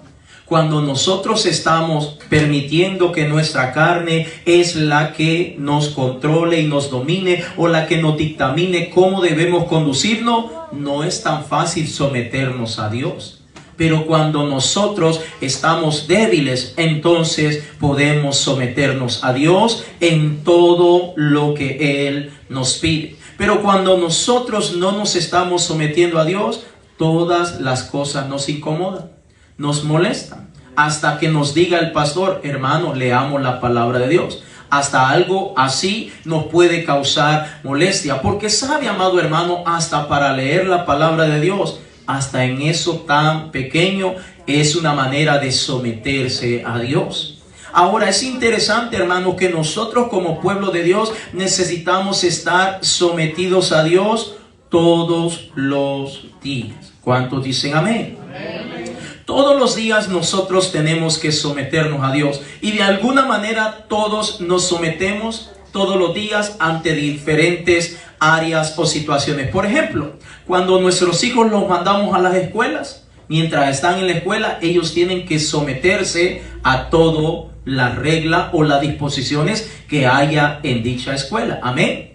Cuando nosotros estamos permitiendo que nuestra carne es la que nos controle y nos domine, o la que nos dictamine cómo debemos conducirnos, no es tan fácil someternos a Dios. Pero cuando nosotros estamos débiles, entonces podemos someternos a Dios en todo lo que Él nos pide. Pero cuando nosotros no nos estamos sometiendo a Dios, todas las cosas nos incomodan, nos molestan, hasta que nos diga el pastor: hermano, leamos la palabra de Dios. Hasta algo así nos puede causar molestia, porque sabe, amado hermano, hasta para leer la palabra de Dios, hasta en eso tan pequeño, es una manera de someterse a Dios. Ahora, es interesante, hermano, que nosotros como pueblo de Dios necesitamos estar sometidos a Dios todos los días. ¿Cuántos dicen amén? Amén. Todos los días nosotros tenemos que someternos a Dios, y de alguna manera todos nos sometemos todos los días ante diferentes áreas o situaciones. Por ejemplo, cuando nuestros hijos los mandamos a las escuelas, mientras están en la escuela, ellos tienen que someterse a toda la regla o las disposiciones que haya en dicha escuela. Amén.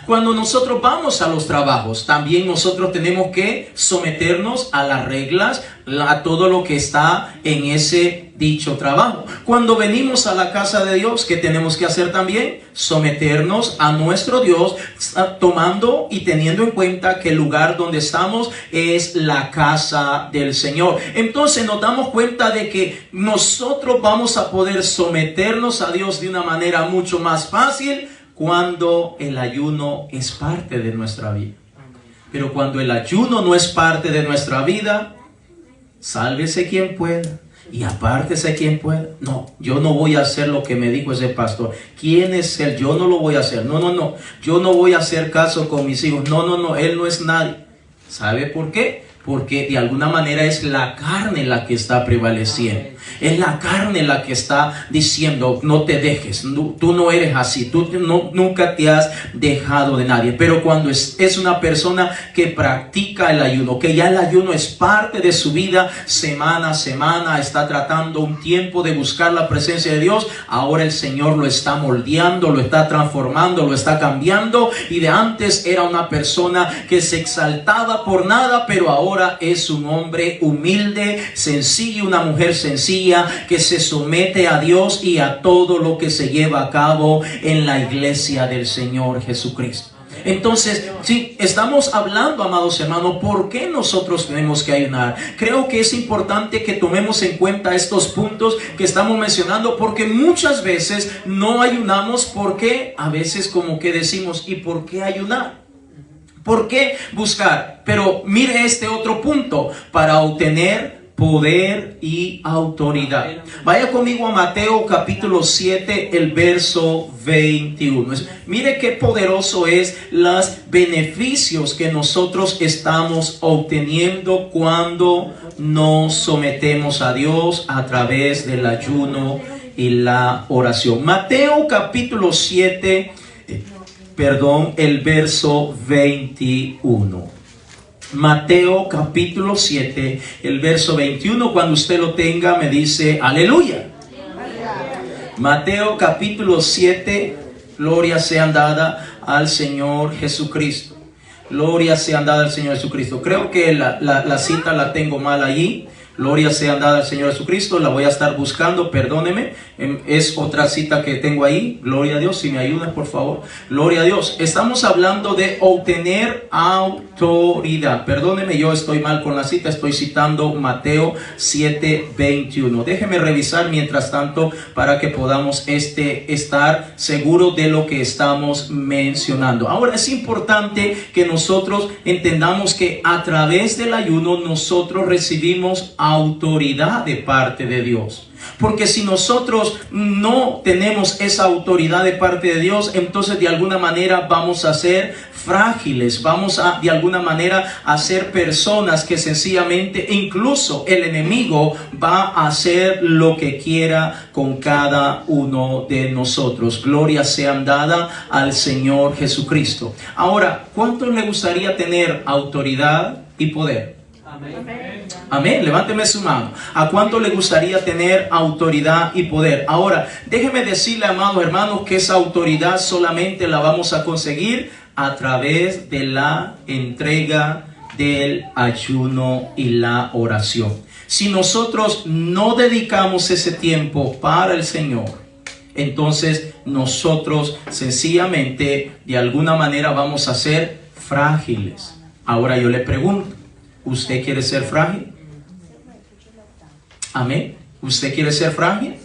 Cuando nosotros vamos a los trabajos, también nosotros tenemos que someternos a las reglas, a todo lo que está en ese dicho trabajo. Cuando venimos a la casa de Dios, ¿qué tenemos que hacer también? Someternos a nuestro Dios, tomando y teniendo en cuenta que el lugar donde estamos es la casa del Señor. Entonces nos damos cuenta de que nosotros vamos a poder someternos a Dios de una manera mucho más fácil cuando el ayuno es parte de nuestra vida. Pero cuando el ayuno no es parte de nuestra vida, sálvese quien pueda y apártese quien pueda. No, yo no voy a hacer lo que me dijo ese pastor. ¿Quién es él? Yo no lo voy a hacer. No. Yo no voy a hacer caso con mis hijos. No. Él no es nadie. ¿Sabe por qué? Porque de alguna manera es la carne la que está prevaleciendo. Es la carne la que está diciendo: no te dejes, tú no eres así, tú nunca te has dejado de nadie. Pero cuando es una persona que practica el ayuno, que ya el ayuno es parte de su vida, semana a semana está tratando un tiempo de buscar la presencia de Dios, ahora el Señor lo está moldeando, lo está transformando, lo está cambiando. Y de antes era una persona que se exaltaba por nada, pero ahora es un hombre humilde, sencillo, una mujer sencilla, que se somete a Dios y a todo lo que se lleva a cabo en la iglesia del Señor Jesucristo. Entonces, si estamos hablando, amados hermanos, ¿por qué nosotros tenemos que ayunar? Creo que es importante que tomemos en cuenta estos puntos que estamos mencionando, porque muchas veces no ayunamos porque a veces como que decimos: ¿y por qué ayunar? ¿Por qué buscar? Pero mire este otro punto: para obtener poder y autoridad. Vaya conmigo a Mateo capítulo 7, el verso 21. Mire qué poderoso es los beneficios que nosotros estamos obteniendo cuando nos sometemos a Dios a través del ayuno y la oración. Mateo capítulo 7, el verso 21. Mateo capítulo 7, el verso 21. Cuando usted lo tenga, me dice aleluya. Mateo capítulo 7, Gloria sean dadas al Señor Jesucristo. Gloria sean dadas al Señor Jesucristo. Creo que la cita la tengo mal allí. Gloria sean dadas al Señor Jesucristo. La voy a estar buscando, perdóneme. Es otra cita que tengo ahí. Gloria a Dios, si me ayudan por favor. Gloria a Dios. Estamos hablando de obtener autoridad. Perdóneme, yo estoy mal con la cita. Estoy citando Mateo 7:21. Déjeme revisar mientras tanto para que podamos estar seguros de lo que estamos mencionando. Ahora es importante que nosotros entendamos que a través del ayuno nosotros recibimos autoridad de parte de Dios. Porque si nosotros no tenemos esa autoridad de parte de Dios, entonces de alguna manera vamos a ser frágiles, vamos a de alguna manera a ser personas que sencillamente, incluso el enemigo va a hacer lo que quiera con cada uno de nosotros. Gloria sean dadas al Señor Jesucristo. Ahora, ¿cuántos le gustaría tener autoridad y poder? Amén. Amén. Levánteme su mano. ¿A cuánto le gustaría tener autoridad y poder? Ahora, déjeme decirle, amados hermanos, que esa autoridad solamente la vamos a conseguir a través de la entrega del ayuno y la oración. Si nosotros no dedicamos ese tiempo para el Señor, entonces nosotros sencillamente de alguna manera vamos a ser frágiles. Ahora yo le pregunto, ¿usted quiere ser frágil? Amén. ¿Usted quiere ser frágil?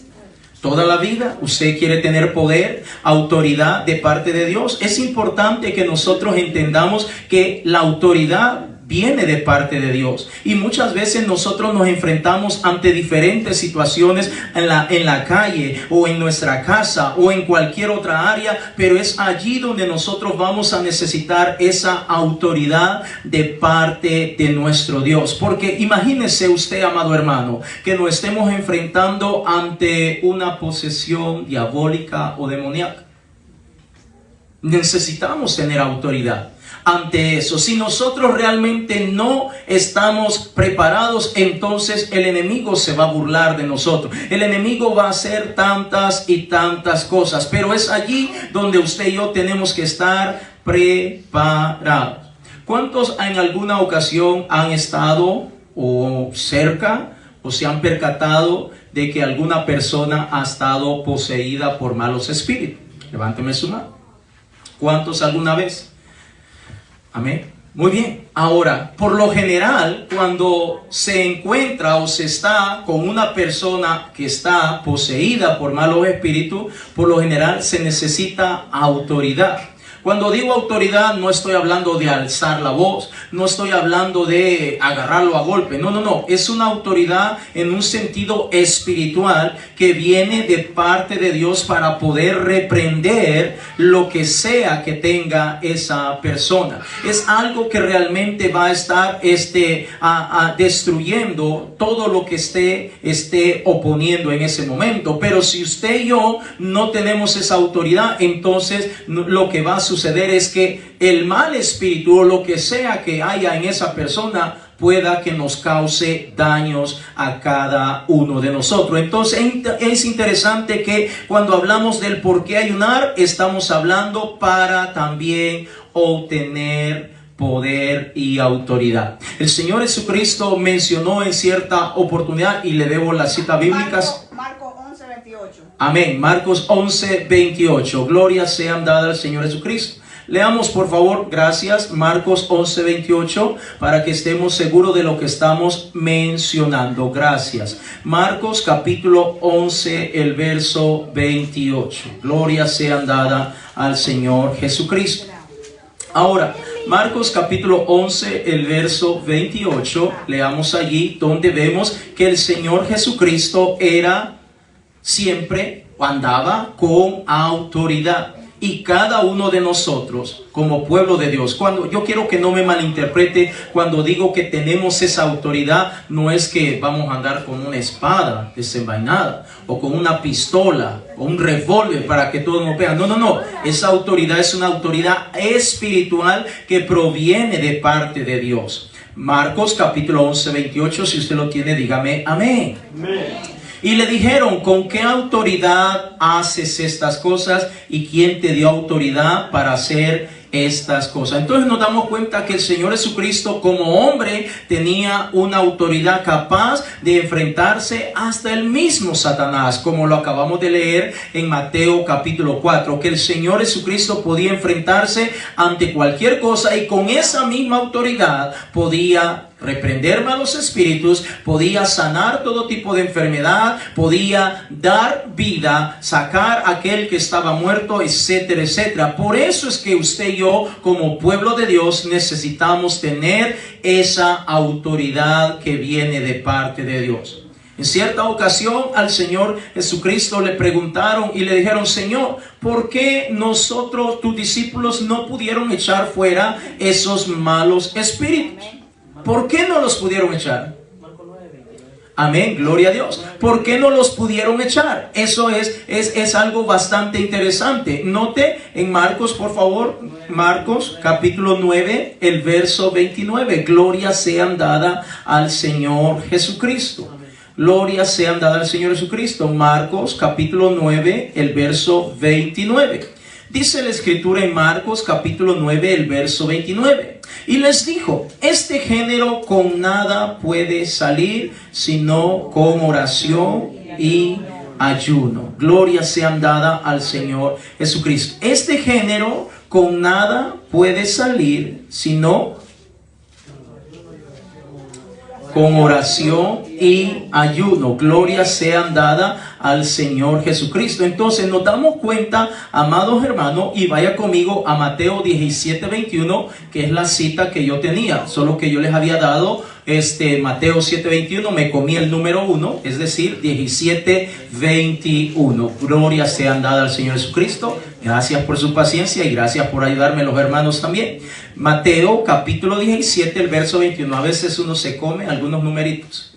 Toda la vida, ¿usted quiere tener poder, autoridad de parte de Dios? Es importante que nosotros entendamos que la autoridad viene de parte de Dios. Y muchas veces nosotros nos enfrentamos ante diferentes situaciones en la calle o en nuestra casa o en cualquier otra área, pero es allí donde nosotros vamos a necesitar esa autoridad de parte de nuestro Dios. Porque imagínese usted, amado hermano, que nos estemos enfrentando ante una posesión diabólica o demoníaca. Necesitamos tener autoridad ante eso. Si nosotros realmente no estamos preparados, entonces el enemigo se va a burlar de nosotros. El enemigo va a hacer tantas y tantas cosas, pero es allí donde usted y yo tenemos que estar preparados. ¿Cuántos en alguna ocasión han estado o cerca o se han percatado de que alguna persona ha estado poseída por malos espíritus? Levánteme su mano. ¿Cuántos alguna vez? Amén. Muy bien. Ahora, por lo general, cuando se encuentra o se está con una persona que está poseída por malos espíritus, por lo general se necesita autoridad. Cuando digo autoridad, no estoy hablando de alzar la voz, no estoy hablando de agarrarlo a golpe. No, no, no. Es una autoridad en un sentido espiritual que viene de parte de Dios para poder reprender lo que sea que tenga esa persona. Es algo que realmente va a estar destruyendo todo lo que esté oponiendo en ese momento. Pero si usted y yo no tenemos esa autoridad, entonces lo que va a suceder es que el mal espíritu o lo que sea que haya en esa persona pueda que nos cause daños a cada uno de nosotros. Entonces es interesante que cuando hablamos del por qué ayunar, estamos hablando para también obtener poder y autoridad. El Señor Jesucristo mencionó en cierta oportunidad, y le debo las citas bíblicas. Marcos 11:28. Amén. Marcos 11:28. Gloria sean dadas al Señor Jesucristo. Leamos por favor, gracias, Marcos 11:28, para que estemos seguros de lo que estamos mencionando. Gracias. Marcos capítulo 11, el verso 28. Gloria sean dadas al Señor Jesucristo. Ahora, Marcos capítulo 11, el verso 28, leamos allí donde vemos que el Señor Jesucristo era siempre, andaba con autoridad. Y cada uno de nosotros como pueblo de Dios, cuando yo quiero que no me malinterprete, cuando digo que tenemos esa autoridad, no es que vamos a andar con una espada desenvainada o con una pistola o un revólver para que todos nos vean. No, no, no. Esa autoridad es una autoridad espiritual que proviene de parte de Dios. Marcos capítulo 11, 28, si usted lo tiene, dígame amén. Amén. Y le dijeron, ¿con qué autoridad haces estas cosas? ¿Y quién te dio autoridad para hacer estas cosas? Entonces nos damos cuenta que el Señor Jesucristo como hombre tenía una autoridad capaz de enfrentarse hasta el mismo Satanás, como lo acabamos de leer en Mateo capítulo 4, que el Señor Jesucristo podía enfrentarse ante cualquier cosa y con esa misma autoridad podía reprender malos espíritus, podía sanar todo tipo de enfermedad, podía dar vida, sacar a aquel que estaba muerto, etcétera, etcétera. Por eso es que usted y yo, como pueblo de Dios, necesitamos tener esa autoridad que viene de parte de Dios. En cierta ocasión al Señor Jesucristo le preguntaron y le dijeron, Señor, ¿por qué nosotros, tus discípulos, no pudieron echar fuera esos malos espíritus? ¿Por qué no los pudieron echar? Amén, gloria a Dios. ¿Por qué no los pudieron echar? Eso es algo bastante interesante. Note en Marcos, por favor, Marcos capítulo 9, el verso 29. Gloria sean dadas al Señor Jesucristo. Gloria sean dadas al Señor Jesucristo. Marcos capítulo 9, el verso 29. Dice la escritura en Marcos capítulo 9, el verso 29. Y les dijo, este género con nada puede salir, sino con oración y ayuno. Gloria sean dadas al Señor Jesucristo. Este género con nada puede salir, sino con oración y ayuno. Gloria sean dadas al Señor Jesucristo. Entonces nos damos cuenta, amados hermanos, y vaya conmigo a Mateo 17:21, que es la cita que yo tenía, solo que yo les había dado Mateo 7:21, me comí el número 1, es decir, 17:21. Gloria sean dadas al Señor Jesucristo. Gracias por su paciencia y gracias por ayudarme los hermanos también. Mateo capítulo 17, el verso 21. A veces uno se come algunos numeritos.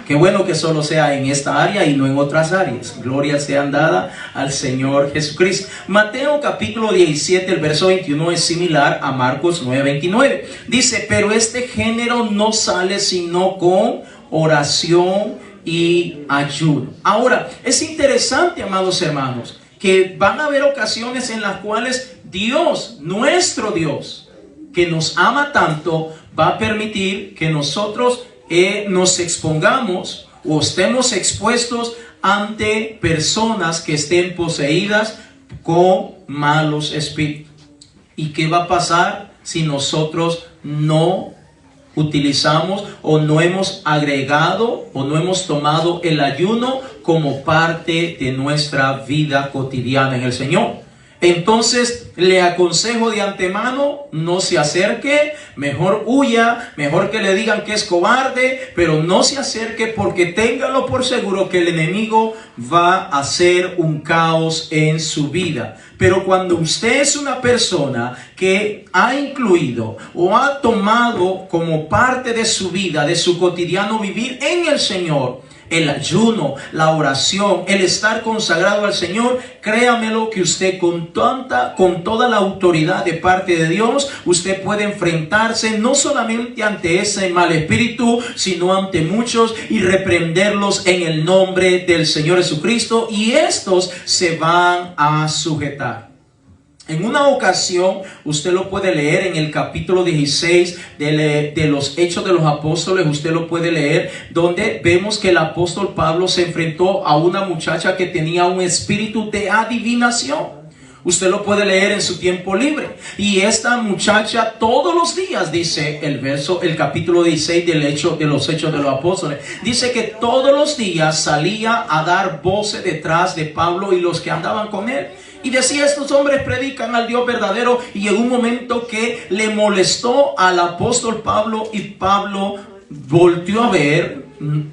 Qué bueno que solo sea en esta área y no en otras áreas. Gloria sean dadas al Señor Jesucristo. Mateo capítulo 17, el verso 21 es similar a Marcos 9:29. Dice, pero este género no sale sino con oración y ayuno. Ahora, es interesante, amados hermanos, que van a haber ocasiones en las cuales Dios, nuestro Dios, que nos ama tanto, va a permitir que nosotros nos expongamos o estemos expuestos ante personas que estén poseídas con malos espíritus. ¿Y qué va a pasar si nosotros no utilizamos o no hemos agregado o no hemos tomado el ayuno como parte de nuestra vida cotidiana en el Señor? Entonces le aconsejo de antemano, no se acerque, mejor huya, mejor que le digan que es cobarde, pero no se acerque, porque téngalo por seguro que el enemigo va a hacer un caos en su vida. Pero cuando usted es una persona que ha incluido o ha tomado como parte de su vida, de su cotidiano vivir en el Señor, el ayuno, la oración, el estar consagrado al Señor, créamelo que usted con toda la autoridad de parte de Dios, usted puede enfrentarse no solamente ante ese mal espíritu, sino ante muchos y reprenderlos en el nombre del Señor Jesucristo, y estos se van a sujetar. En una ocasión, usted lo puede leer en el capítulo 16 de los Hechos de los Apóstoles, usted lo puede leer, donde vemos que el apóstol Pablo se enfrentó a una muchacha que tenía un espíritu de adivinación. Usted lo puede leer en su tiempo libre. Y esta muchacha todos los días, dice el capítulo 16 de los Hechos de los Apóstoles, dice que todos los días salía a dar voces detrás de Pablo y los que andaban con él. Y decía, estos hombres predican al Dios verdadero. Y en un momento que le molestó al apóstol Pablo, y Pablo volteó a ver,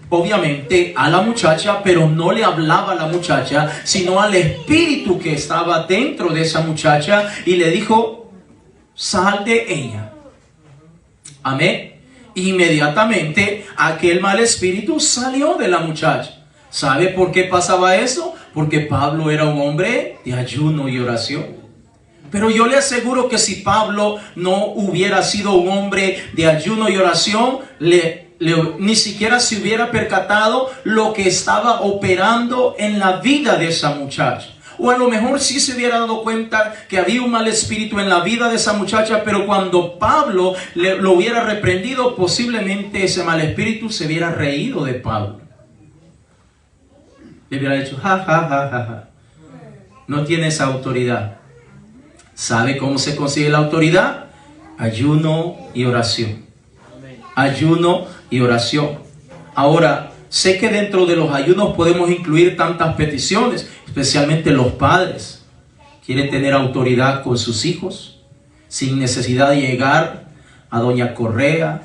obviamente, a la muchacha, pero no le hablaba a la muchacha, sino al espíritu que estaba dentro de esa muchacha, y le dijo, sal de ella. Amén. Inmediatamente aquel mal espíritu salió de la muchacha. ¿Sabe por qué pasaba eso? Porque Pablo era un hombre de ayuno y oración. Pero yo le aseguro que si Pablo no hubiera sido un hombre de ayuno y oración, le ni siquiera se hubiera percatado lo que estaba operando en la vida de esa muchacha. O a lo mejor sí se hubiera dado cuenta que había un mal espíritu en la vida de esa muchacha, pero cuando Pablo lo hubiera reprendido, posiblemente ese mal espíritu se hubiera reído de Pablo. Le hubiera dicho, ja, ja, ja, ja, ja. No tienes autoridad. ¿Sabe cómo se consigue la autoridad? Ayuno y oración. Ayuno y oración. Ahora, sé que dentro de los ayunos podemos incluir tantas peticiones, especialmente los padres. Quieren tener autoridad con sus hijos, sin necesidad de llegar a doña Correa,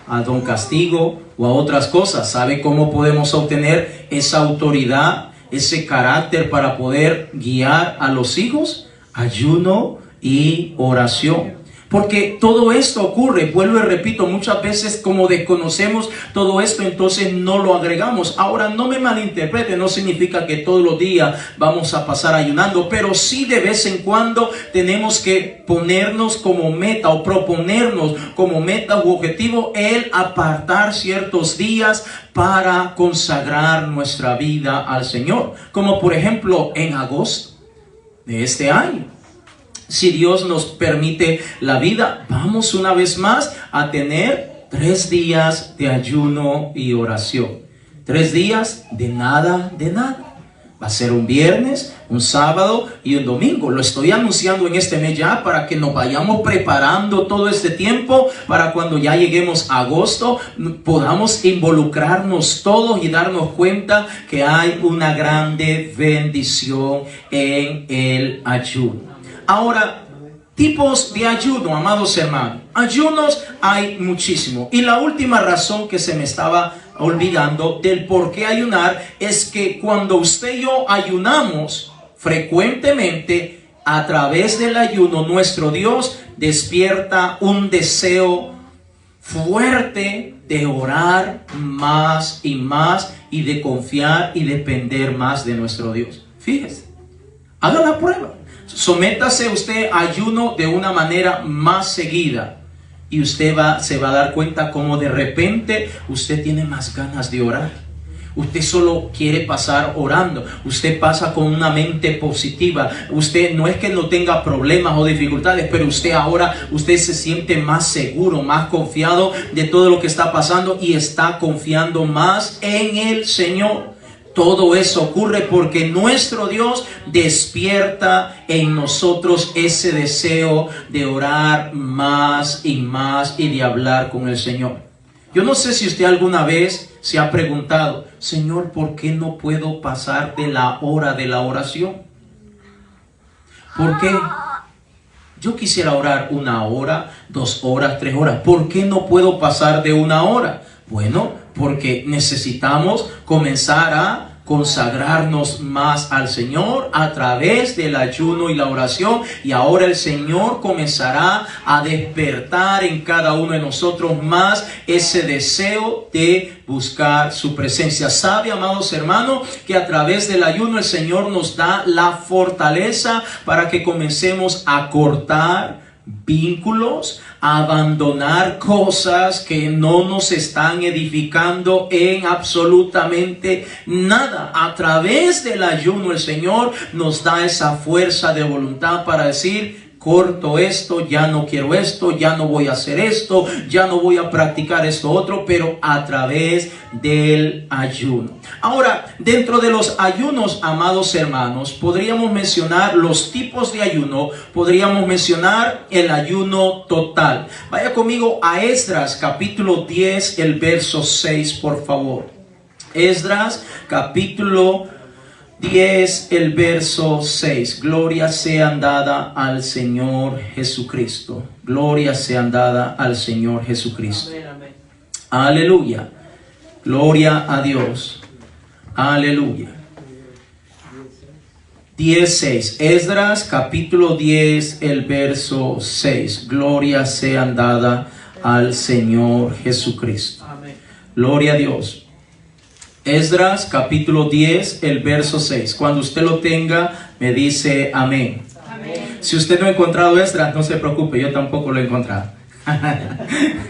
a don Castigo o a otras cosas. ¿Sabe cómo podemos obtener esa autoridad, ese carácter para poder guiar a los hijos? Ayuno y oración. Porque todo esto ocurre, vuelvo y repito, muchas veces como desconocemos todo esto, entonces no lo agregamos. Ahora, no me malinterprete, no significa que todos los días vamos a pasar ayunando, pero sí de vez en cuando tenemos que ponernos como meta o proponernos como meta u objetivo el apartar ciertos días para consagrar nuestra vida al Señor. Como por ejemplo en agosto de este año. Si Dios nos permite la vida, vamos una vez más a tener 3 días de ayuno y oración. 3 días de nada, de nada. Va a ser un viernes, un sábado y un domingo. Lo estoy anunciando en este mes ya para que nos vayamos preparando todo este tiempo para cuando ya lleguemos a agosto podamos involucrarnos todos y darnos cuenta que hay una grande bendición en el ayuno. Ahora, tipos de ayuno, amados hermanos. Ayunos hay muchísimo. Y la última razón que se me estaba olvidando del por qué ayunar es que cuando usted y yo ayunamos frecuentemente, a través del ayuno, nuestro Dios despierta un deseo fuerte de orar más y más y de confiar y depender más de nuestro Dios. Fíjese, haga la prueba. Sométase usted a ayuno de una manera más seguida y usted se va a dar cuenta cómo de repente usted tiene más ganas de orar. Usted solo quiere pasar orando. Usted pasa con una mente positiva. Usted no es que no tenga problemas o dificultades, pero usted se siente más seguro, más confiado de todo lo que está pasando y está confiando más en el Señor. Todo eso ocurre porque nuestro Dios despierta en nosotros ese deseo de orar más y más y de hablar con el Señor. Yo no sé si usted alguna vez se ha preguntado, Señor, ¿por qué no puedo pasar de la hora de la oración? ¿Por qué? Yo quisiera orar 1 hora, 2 horas, 3 horas. ¿Por qué no puedo pasar de 1 hora? Bueno, porque necesitamos comenzar a consagrarnos más al Señor a través del ayuno y la oración, y ahora el Señor comenzará a despertar en cada uno de nosotros más ese deseo de buscar su presencia. Sabe, amados hermanos, que a través del ayuno el Señor nos da la fortaleza para que comencemos a cortar vínculos, a abandonar cosas que no nos están edificando en absolutamente nada. A través del ayuno el Señor nos da esa fuerza de voluntad para decir, corto esto, ya no quiero esto, ya no voy a hacer esto, ya no voy a practicar esto otro, pero a través del ayuno. Ahora, dentro de los ayunos, amados hermanos, podríamos mencionar los tipos de ayuno, podríamos mencionar el ayuno total. Vaya conmigo a Esdras, capítulo 10, el verso 6, por favor. Esdras, capítulo 10, el verso 6. Gloria sean dada al Señor Jesucristo. Gloria sean dada al Señor Jesucristo. Aleluya. Gloria a Dios. Aleluya. 10:6. Esdras capítulo 10, el verso 6. Gloria sean dada al Señor Jesucristo. Gloria a Dios. Esdras capítulo 10, el verso 6. Cuando usted lo tenga, me dice amén. Amén. Si usted no ha encontrado Esdras, no se preocupe, yo tampoco lo he encontrado.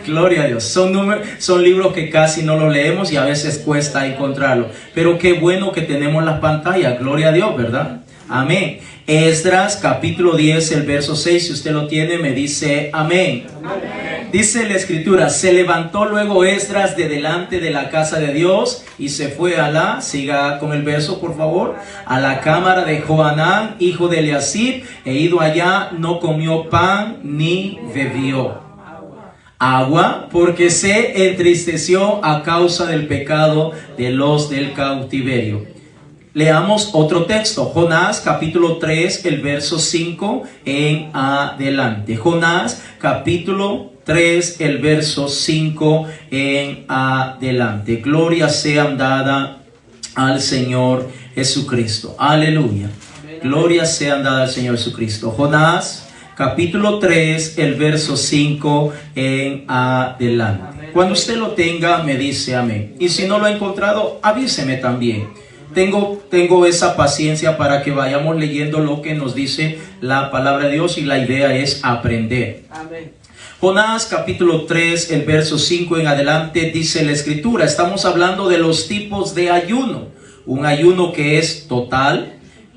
Gloria a Dios. Son libros que casi no los leemos y a veces cuesta encontrarlos. Pero qué bueno que tenemos las pantallas. Gloria a Dios, ¿verdad? Amén. Esdras capítulo 10, el verso 6. Si usted lo tiene, me dice amén. Amén. Dice la escritura: se levantó luego Esdras de delante de la casa de Dios y se fue siga con el verso por favor, a la cámara de Johanán, hijo de Eliasib, e ido allá no comió pan ni bebió agua, porque se entristeció a causa del pecado de los del cautiverio. Leamos otro texto, Jonás capítulo 3, el verso 5 en adelante. Jonás capítulo 3, el verso 5 en adelante. Gloria sea dada al Señor Jesucristo. Aleluya. Gloria sea dada al Señor Jesucristo. Jonás capítulo 3, el verso 5 en adelante. Cuando usted lo tenga, me dice amén. Y si no lo ha encontrado, avíseme también. Tengo esa paciencia para que vayamos leyendo lo que nos dice la palabra de Dios, y la idea es aprender. Amén. Jonás capítulo 3, el verso 5 en adelante, dice la escritura. Estamos hablando de los tipos de ayuno. Un ayuno que es total.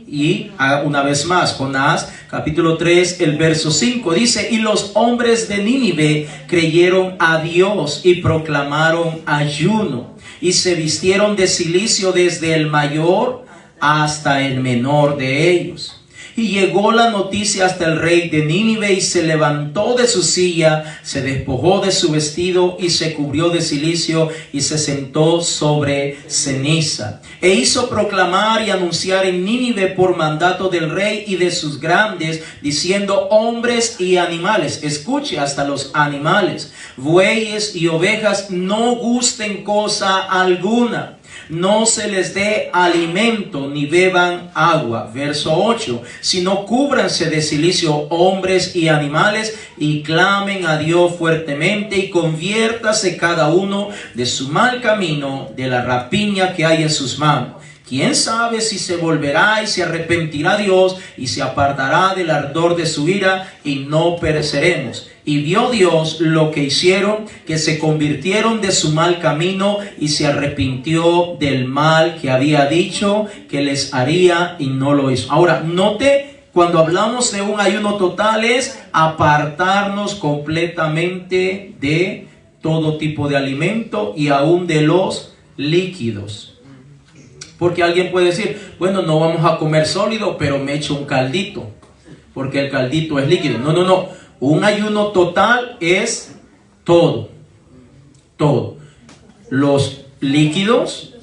Y una vez más, Jonás capítulo 3, el verso 5 dice: y los hombres de Nínive creyeron a Dios y proclamaron ayuno, y se vistieron de cilicio desde el mayor hasta el menor de ellos. Y llegó la noticia hasta el rey de Nínive, y se levantó de su silla, se despojó de su vestido y se cubrió de cilicio y se sentó sobre ceniza. E hizo proclamar y anunciar en Nínive por mandato del rey y de sus grandes, diciendo: hombres y animales, escuche, hasta los animales, bueyes y ovejas, no gusten cosa alguna. No se les dé alimento ni beban agua. Verso 8. Sino cúbranse de cilicio hombres y animales, y clamen a Dios fuertemente, y conviértase cada uno de su mal camino, de la rapiña que hay en sus manos. ¿Quién sabe si se volverá y se arrepentirá Dios y se apartará del ardor de su ira, y no pereceremos? Y vio Dios lo que hicieron, que se convirtieron de su mal camino, y se arrepintió del mal que había dicho que les haría, y no lo hizo. Ahora, note, cuando hablamos de un ayuno total, es apartarnos completamente de todo tipo de alimento y aún de los líquidos. Porque alguien puede decir: bueno, no vamos a comer sólido, pero me echo un caldito, porque el caldito es líquido. No. Un ayuno total es todo. Los líquidos,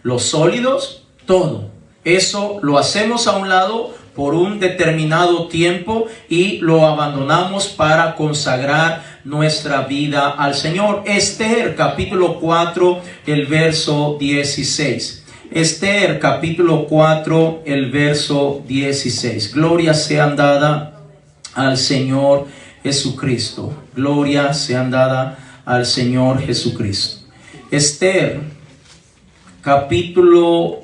los sólidos, todo. Eso lo hacemos a un lado por un determinado tiempo y lo abandonamos para consagrar nuestra vida al Señor. Esther capítulo 4, el verso 16. Esther capítulo 4, el verso 16. Gloria sea dada al Señor Jesucristo. Gloria sea dada al Señor Jesucristo. Esther capítulo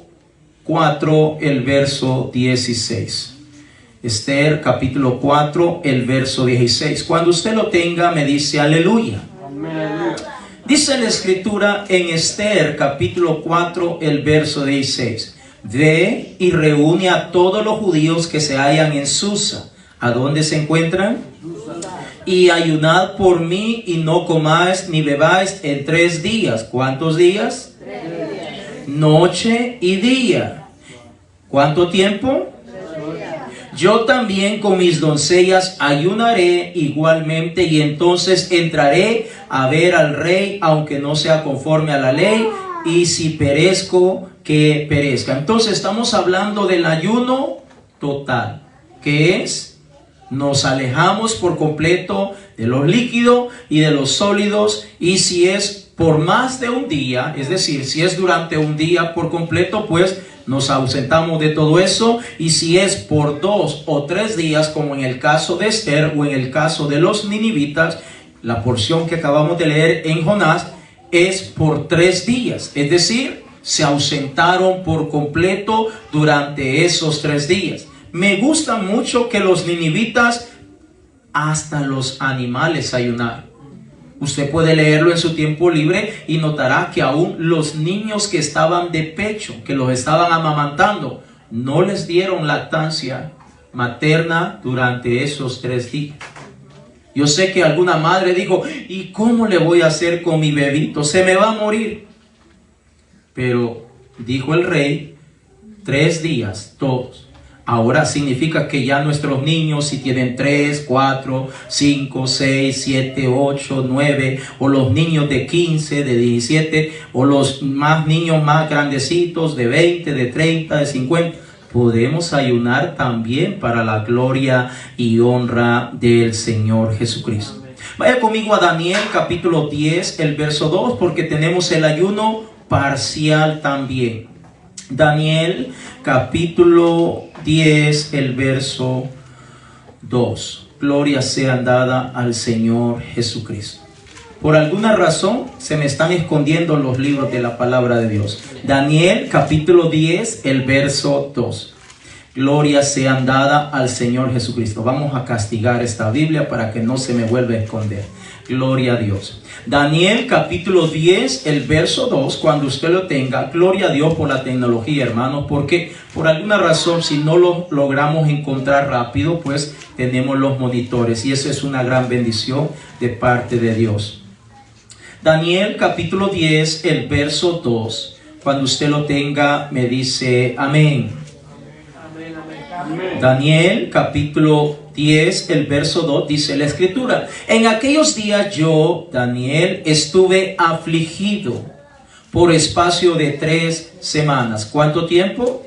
4, el verso 16. Esther capítulo 4, el verso 16. Cuando usted lo tenga, me dice aleluya. Amén. Dice la escritura en Esther capítulo 4, el verso 16. Ve y reúne a todos los judíos que se hallan en Susa. ¿A dónde se encuentran? Y ayunad por mí, y no comáis ni bebáis en 3 días. ¿Cuántos días? 3 días. Noche y día. ¿Cuánto tiempo? 3 días. Yo también con mis doncellas ayunaré igualmente, y entonces entraré a ver al rey, aunque no sea conforme a la ley, y si perezco, que perezca. Entonces estamos hablando del ayuno total, que es: nos alejamos por completo de los líquidos y de los sólidos, y si es por más de un día, es decir, si es durante un día por completo, pues nos ausentamos de todo eso. Y si es por 2 o 3 días, como en el caso de Esther o en el caso de los ninivitas, la porción que acabamos de leer en Jonás, es por 3 días, es decir, se ausentaron por completo durante esos 3 días. Me gusta mucho que los ninivitas hasta los animales ayunaron. Usted puede leerlo en su tiempo libre y notará que aún los niños que estaban de pecho, que los estaban amamantando, no les dieron lactancia materna durante esos 3 días. Yo sé que alguna madre dijo, ¿y cómo le voy a hacer con mi bebito? Se me va a morir. Pero dijo el rey, 3 días todos. Ahora significa que ya nuestros niños, si tienen 3, 4, 5, 6, 7, 8, 9, o los niños de 15, de 17, o los niños más grandecitos, de 20, de 30, de 50, podemos ayunar también para la gloria y honra del Señor Jesucristo. Vaya conmigo a Daniel capítulo 10, el verso 2, porque tenemos el ayuno parcial también. Daniel capítulo 10, el verso 2. Gloria sea dada al Señor Jesucristo. Por alguna razón se me están escondiendo los libros de la palabra de Dios. Daniel capítulo 10, el verso 2. Gloria sea dada al Señor Jesucristo. Vamos a castigar esta Biblia para que no se me vuelva a esconder. Gloria a Dios. Daniel capítulo 10, el verso 2, cuando usted lo tenga. Gloria a Dios por la tecnología, hermanos, porque por alguna razón, si no lo logramos encontrar rápido, pues tenemos los monitores, y eso es una gran bendición de parte de Dios. Daniel capítulo 10, el verso 2, cuando usted lo tenga, me dice amén. Daniel capítulo 10, el verso 2, dice la escritura: en aquellos días yo, Daniel, estuve afligido por espacio de 3 semanas. ¿Cuánto tiempo?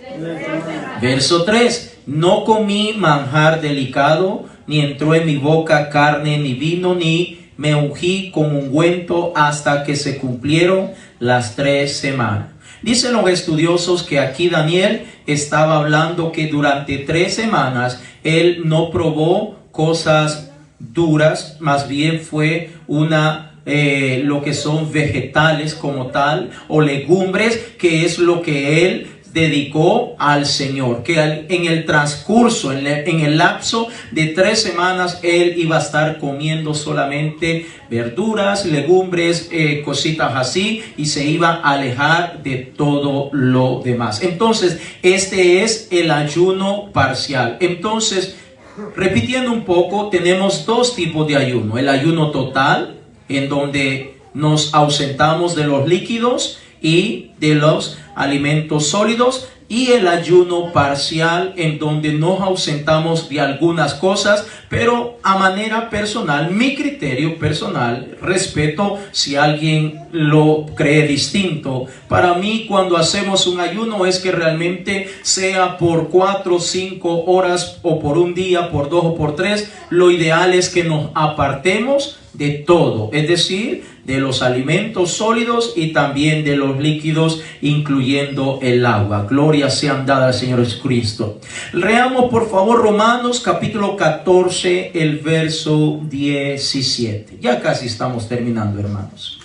Verso 3: no comí manjar delicado, ni entró en mi boca carne ni vino, ni me ungí con ungüento hasta que se cumplieron las 3 semanas. Dicen los estudiosos que aquí Daniel estaba hablando que durante 3 semanas él no probó cosas duras, más bien fue lo que son vegetales como tal, o legumbres, que es lo que él dedicó al Señor, que en el transcurso, en el lapso de 3 semanas, él iba a estar comiendo solamente verduras, legumbres, cositas así, y se iba a alejar de todo lo demás. Entonces, este es el ayuno parcial. Entonces, repitiendo un poco, tenemos 2 tipos de ayuno: el ayuno total, en donde nos ausentamos de los líquidos y de los alimentos sólidos, y el ayuno parcial, en donde nos ausentamos de algunas cosas, pero a manera personal, mi criterio personal, respeto si alguien lo cree distinto. Para mí, cuando hacemos un ayuno, es que realmente sea por 4 o 5 horas, o por un día, por 2 o por 3, lo ideal es que nos apartemos de todo, es decir, de los alimentos sólidos y también de los líquidos, incluyendo el agua. Gloria sea dada al Señor Jesucristo. Leamos por favor Romanos capítulo 14, el verso 17. Ya casi estamos terminando, hermanos.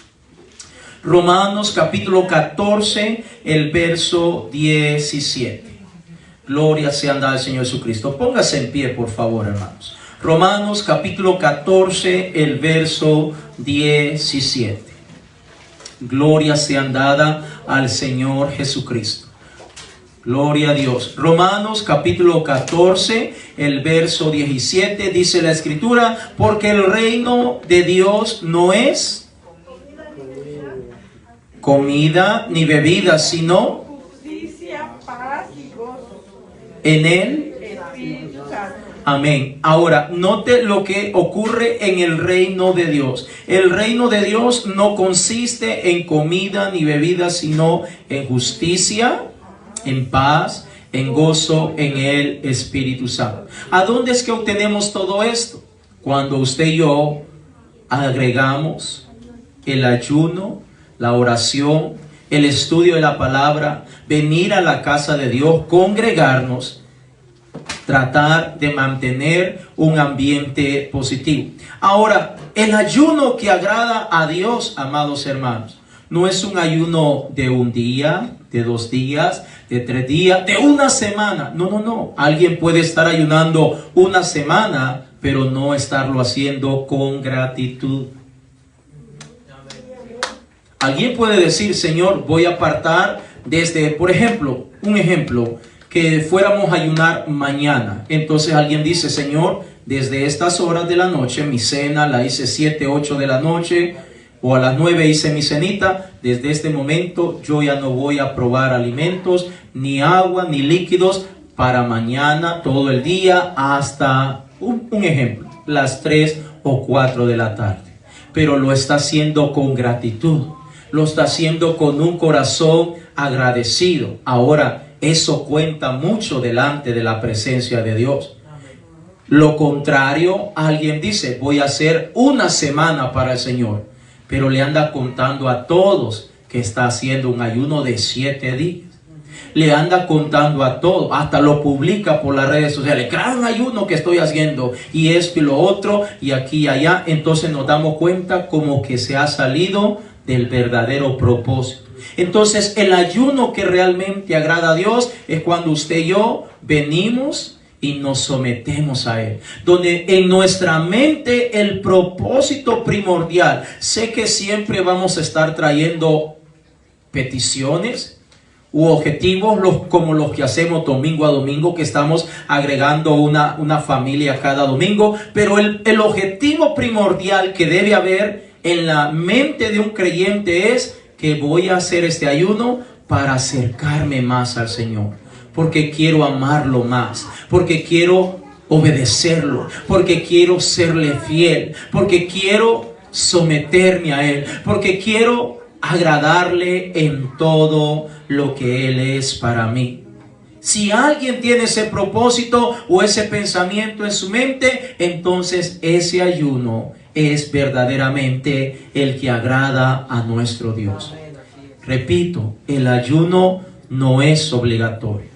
Romanos capítulo 14, el verso 17. Gloria sea dada al Señor Jesucristo. Póngase en pie, por favor, hermanos. Romanos capítulo 14, el verso 17. Gloria sea dada al Señor Jesucristo. Gloria a Dios. Romanos capítulo 14, el verso 17, dice la escritura: porque el reino de Dios no es comida ni bebida, sino justicia, paz y gozo en él. Espíritu Santo. Amén. Ahora, note lo que ocurre en el reino de Dios. El reino de Dios no consiste en comida ni bebida, sino en justicia, en paz, en gozo, en el Espíritu Santo. ¿A dónde es que obtenemos todo esto? Cuando usted y yo agregamos el ayuno, la oración, el estudio de la palabra, venir a la casa de Dios, congregarnos, tratar de mantener un ambiente positivo. Ahora, el ayuno que agrada a Dios, amados hermanos, no es un ayuno de un día, de 2 días, de 3 días, de una semana. No. Alguien puede estar ayunando una semana pero no estarlo haciendo con gratitud. Alguien puede decir, Señor, voy a apartar desde, por ejemplo, un ejemplo, que fuéramos a ayunar mañana. Entonces alguien dice, Señor, desde estas horas de la noche, mi cena la hice 7, 8 de la noche, o a las 9 hice mi cenita. Desde este momento yo ya no voy a probar alimentos, ni agua, ni líquidos, para mañana, todo el día, hasta, un ejemplo, las 3 o 4 de la tarde. Pero lo está haciendo con gratitud, lo está haciendo con un corazón agradecido. Ahora, eso cuenta mucho delante de la presencia de Dios. Lo contrario, alguien dice, voy a hacer una semana para el Señor, pero le anda contando a todos que está haciendo un ayuno de 7 días. Le anda contando a todos, hasta lo publica por las redes sociales, gran ayuno que estoy haciendo, y esto y lo otro, y aquí y allá. Entonces nos damos cuenta como que se ha salido del verdadero propósito. Entonces el ayuno que realmente agrada a Dios es cuando usted y yo venimos y nos sometemos a Él, donde en nuestra mente el propósito primordial, sé que siempre vamos a estar trayendo peticiones u objetivos como los que hacemos domingo a domingo, que estamos agregando una familia cada domingo, pero el objetivo primordial que debe haber en la mente de un creyente es que voy a hacer este ayuno para acercarme más al Señor, porque quiero amarlo más, porque quiero obedecerlo, porque quiero serle fiel, porque quiero someterme a Él, porque quiero agradarle en todo lo que Él es para mí. Si alguien tiene ese propósito o ese pensamiento en su mente, entonces ese ayuno es verdaderamente el que agrada a nuestro Dios. Repito, el ayuno no es obligatorio.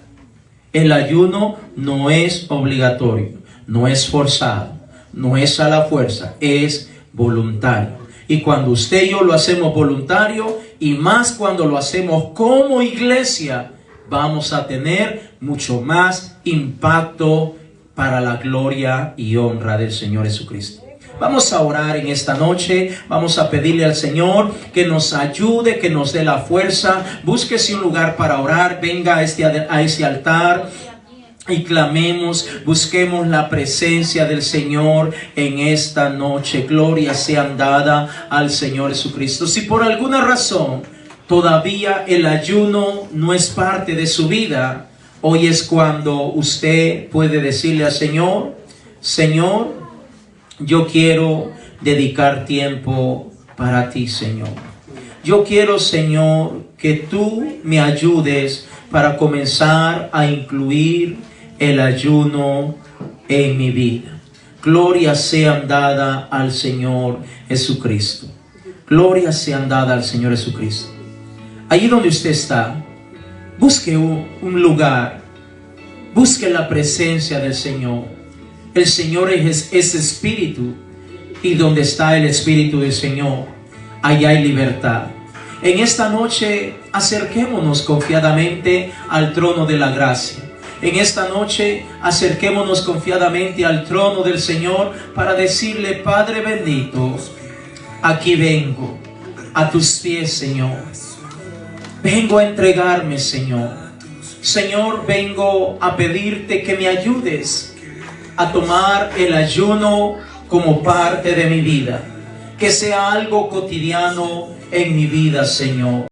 El ayuno no es obligatorio, no es forzado, no es a la fuerza, es voluntario. Y cuando usted y yo lo hacemos voluntario, y más cuando lo hacemos como iglesia, vamos a tener mucho más impacto para la gloria y honra del Señor Jesucristo. Vamos a orar en esta noche, vamos a pedirle al Señor que nos ayude, que nos dé la fuerza. Búsquese un lugar para orar, venga a ese altar y clamemos, busquemos la presencia del Señor en esta noche. Gloria sea dada al Señor Jesucristo. Si por alguna razón todavía el ayuno no es parte de su vida, hoy es cuando usted puede decirle al Señor, Señor, yo quiero dedicar tiempo para ti, Señor. Yo quiero, Señor, que tú me ayudes para comenzar a incluir el ayuno en mi vida. Gloria sea dada al Señor Jesucristo. Gloria sea dada al Señor Jesucristo. Allí donde usted está, busque un lugar, busque la presencia del Señor. El Señor es espíritu, y donde está el espíritu del Señor, allá hay libertad. En esta noche acerquémonos confiadamente al trono de la gracia. En esta noche acerquémonos confiadamente al trono del Señor para decirle, Padre bendito, aquí vengo a tus pies, Señor. Vengo a entregarme, Señor. Señor, vengo a pedirte que me ayudes a tomar el ayuno como parte de mi vida. Que sea algo cotidiano en mi vida, Señor.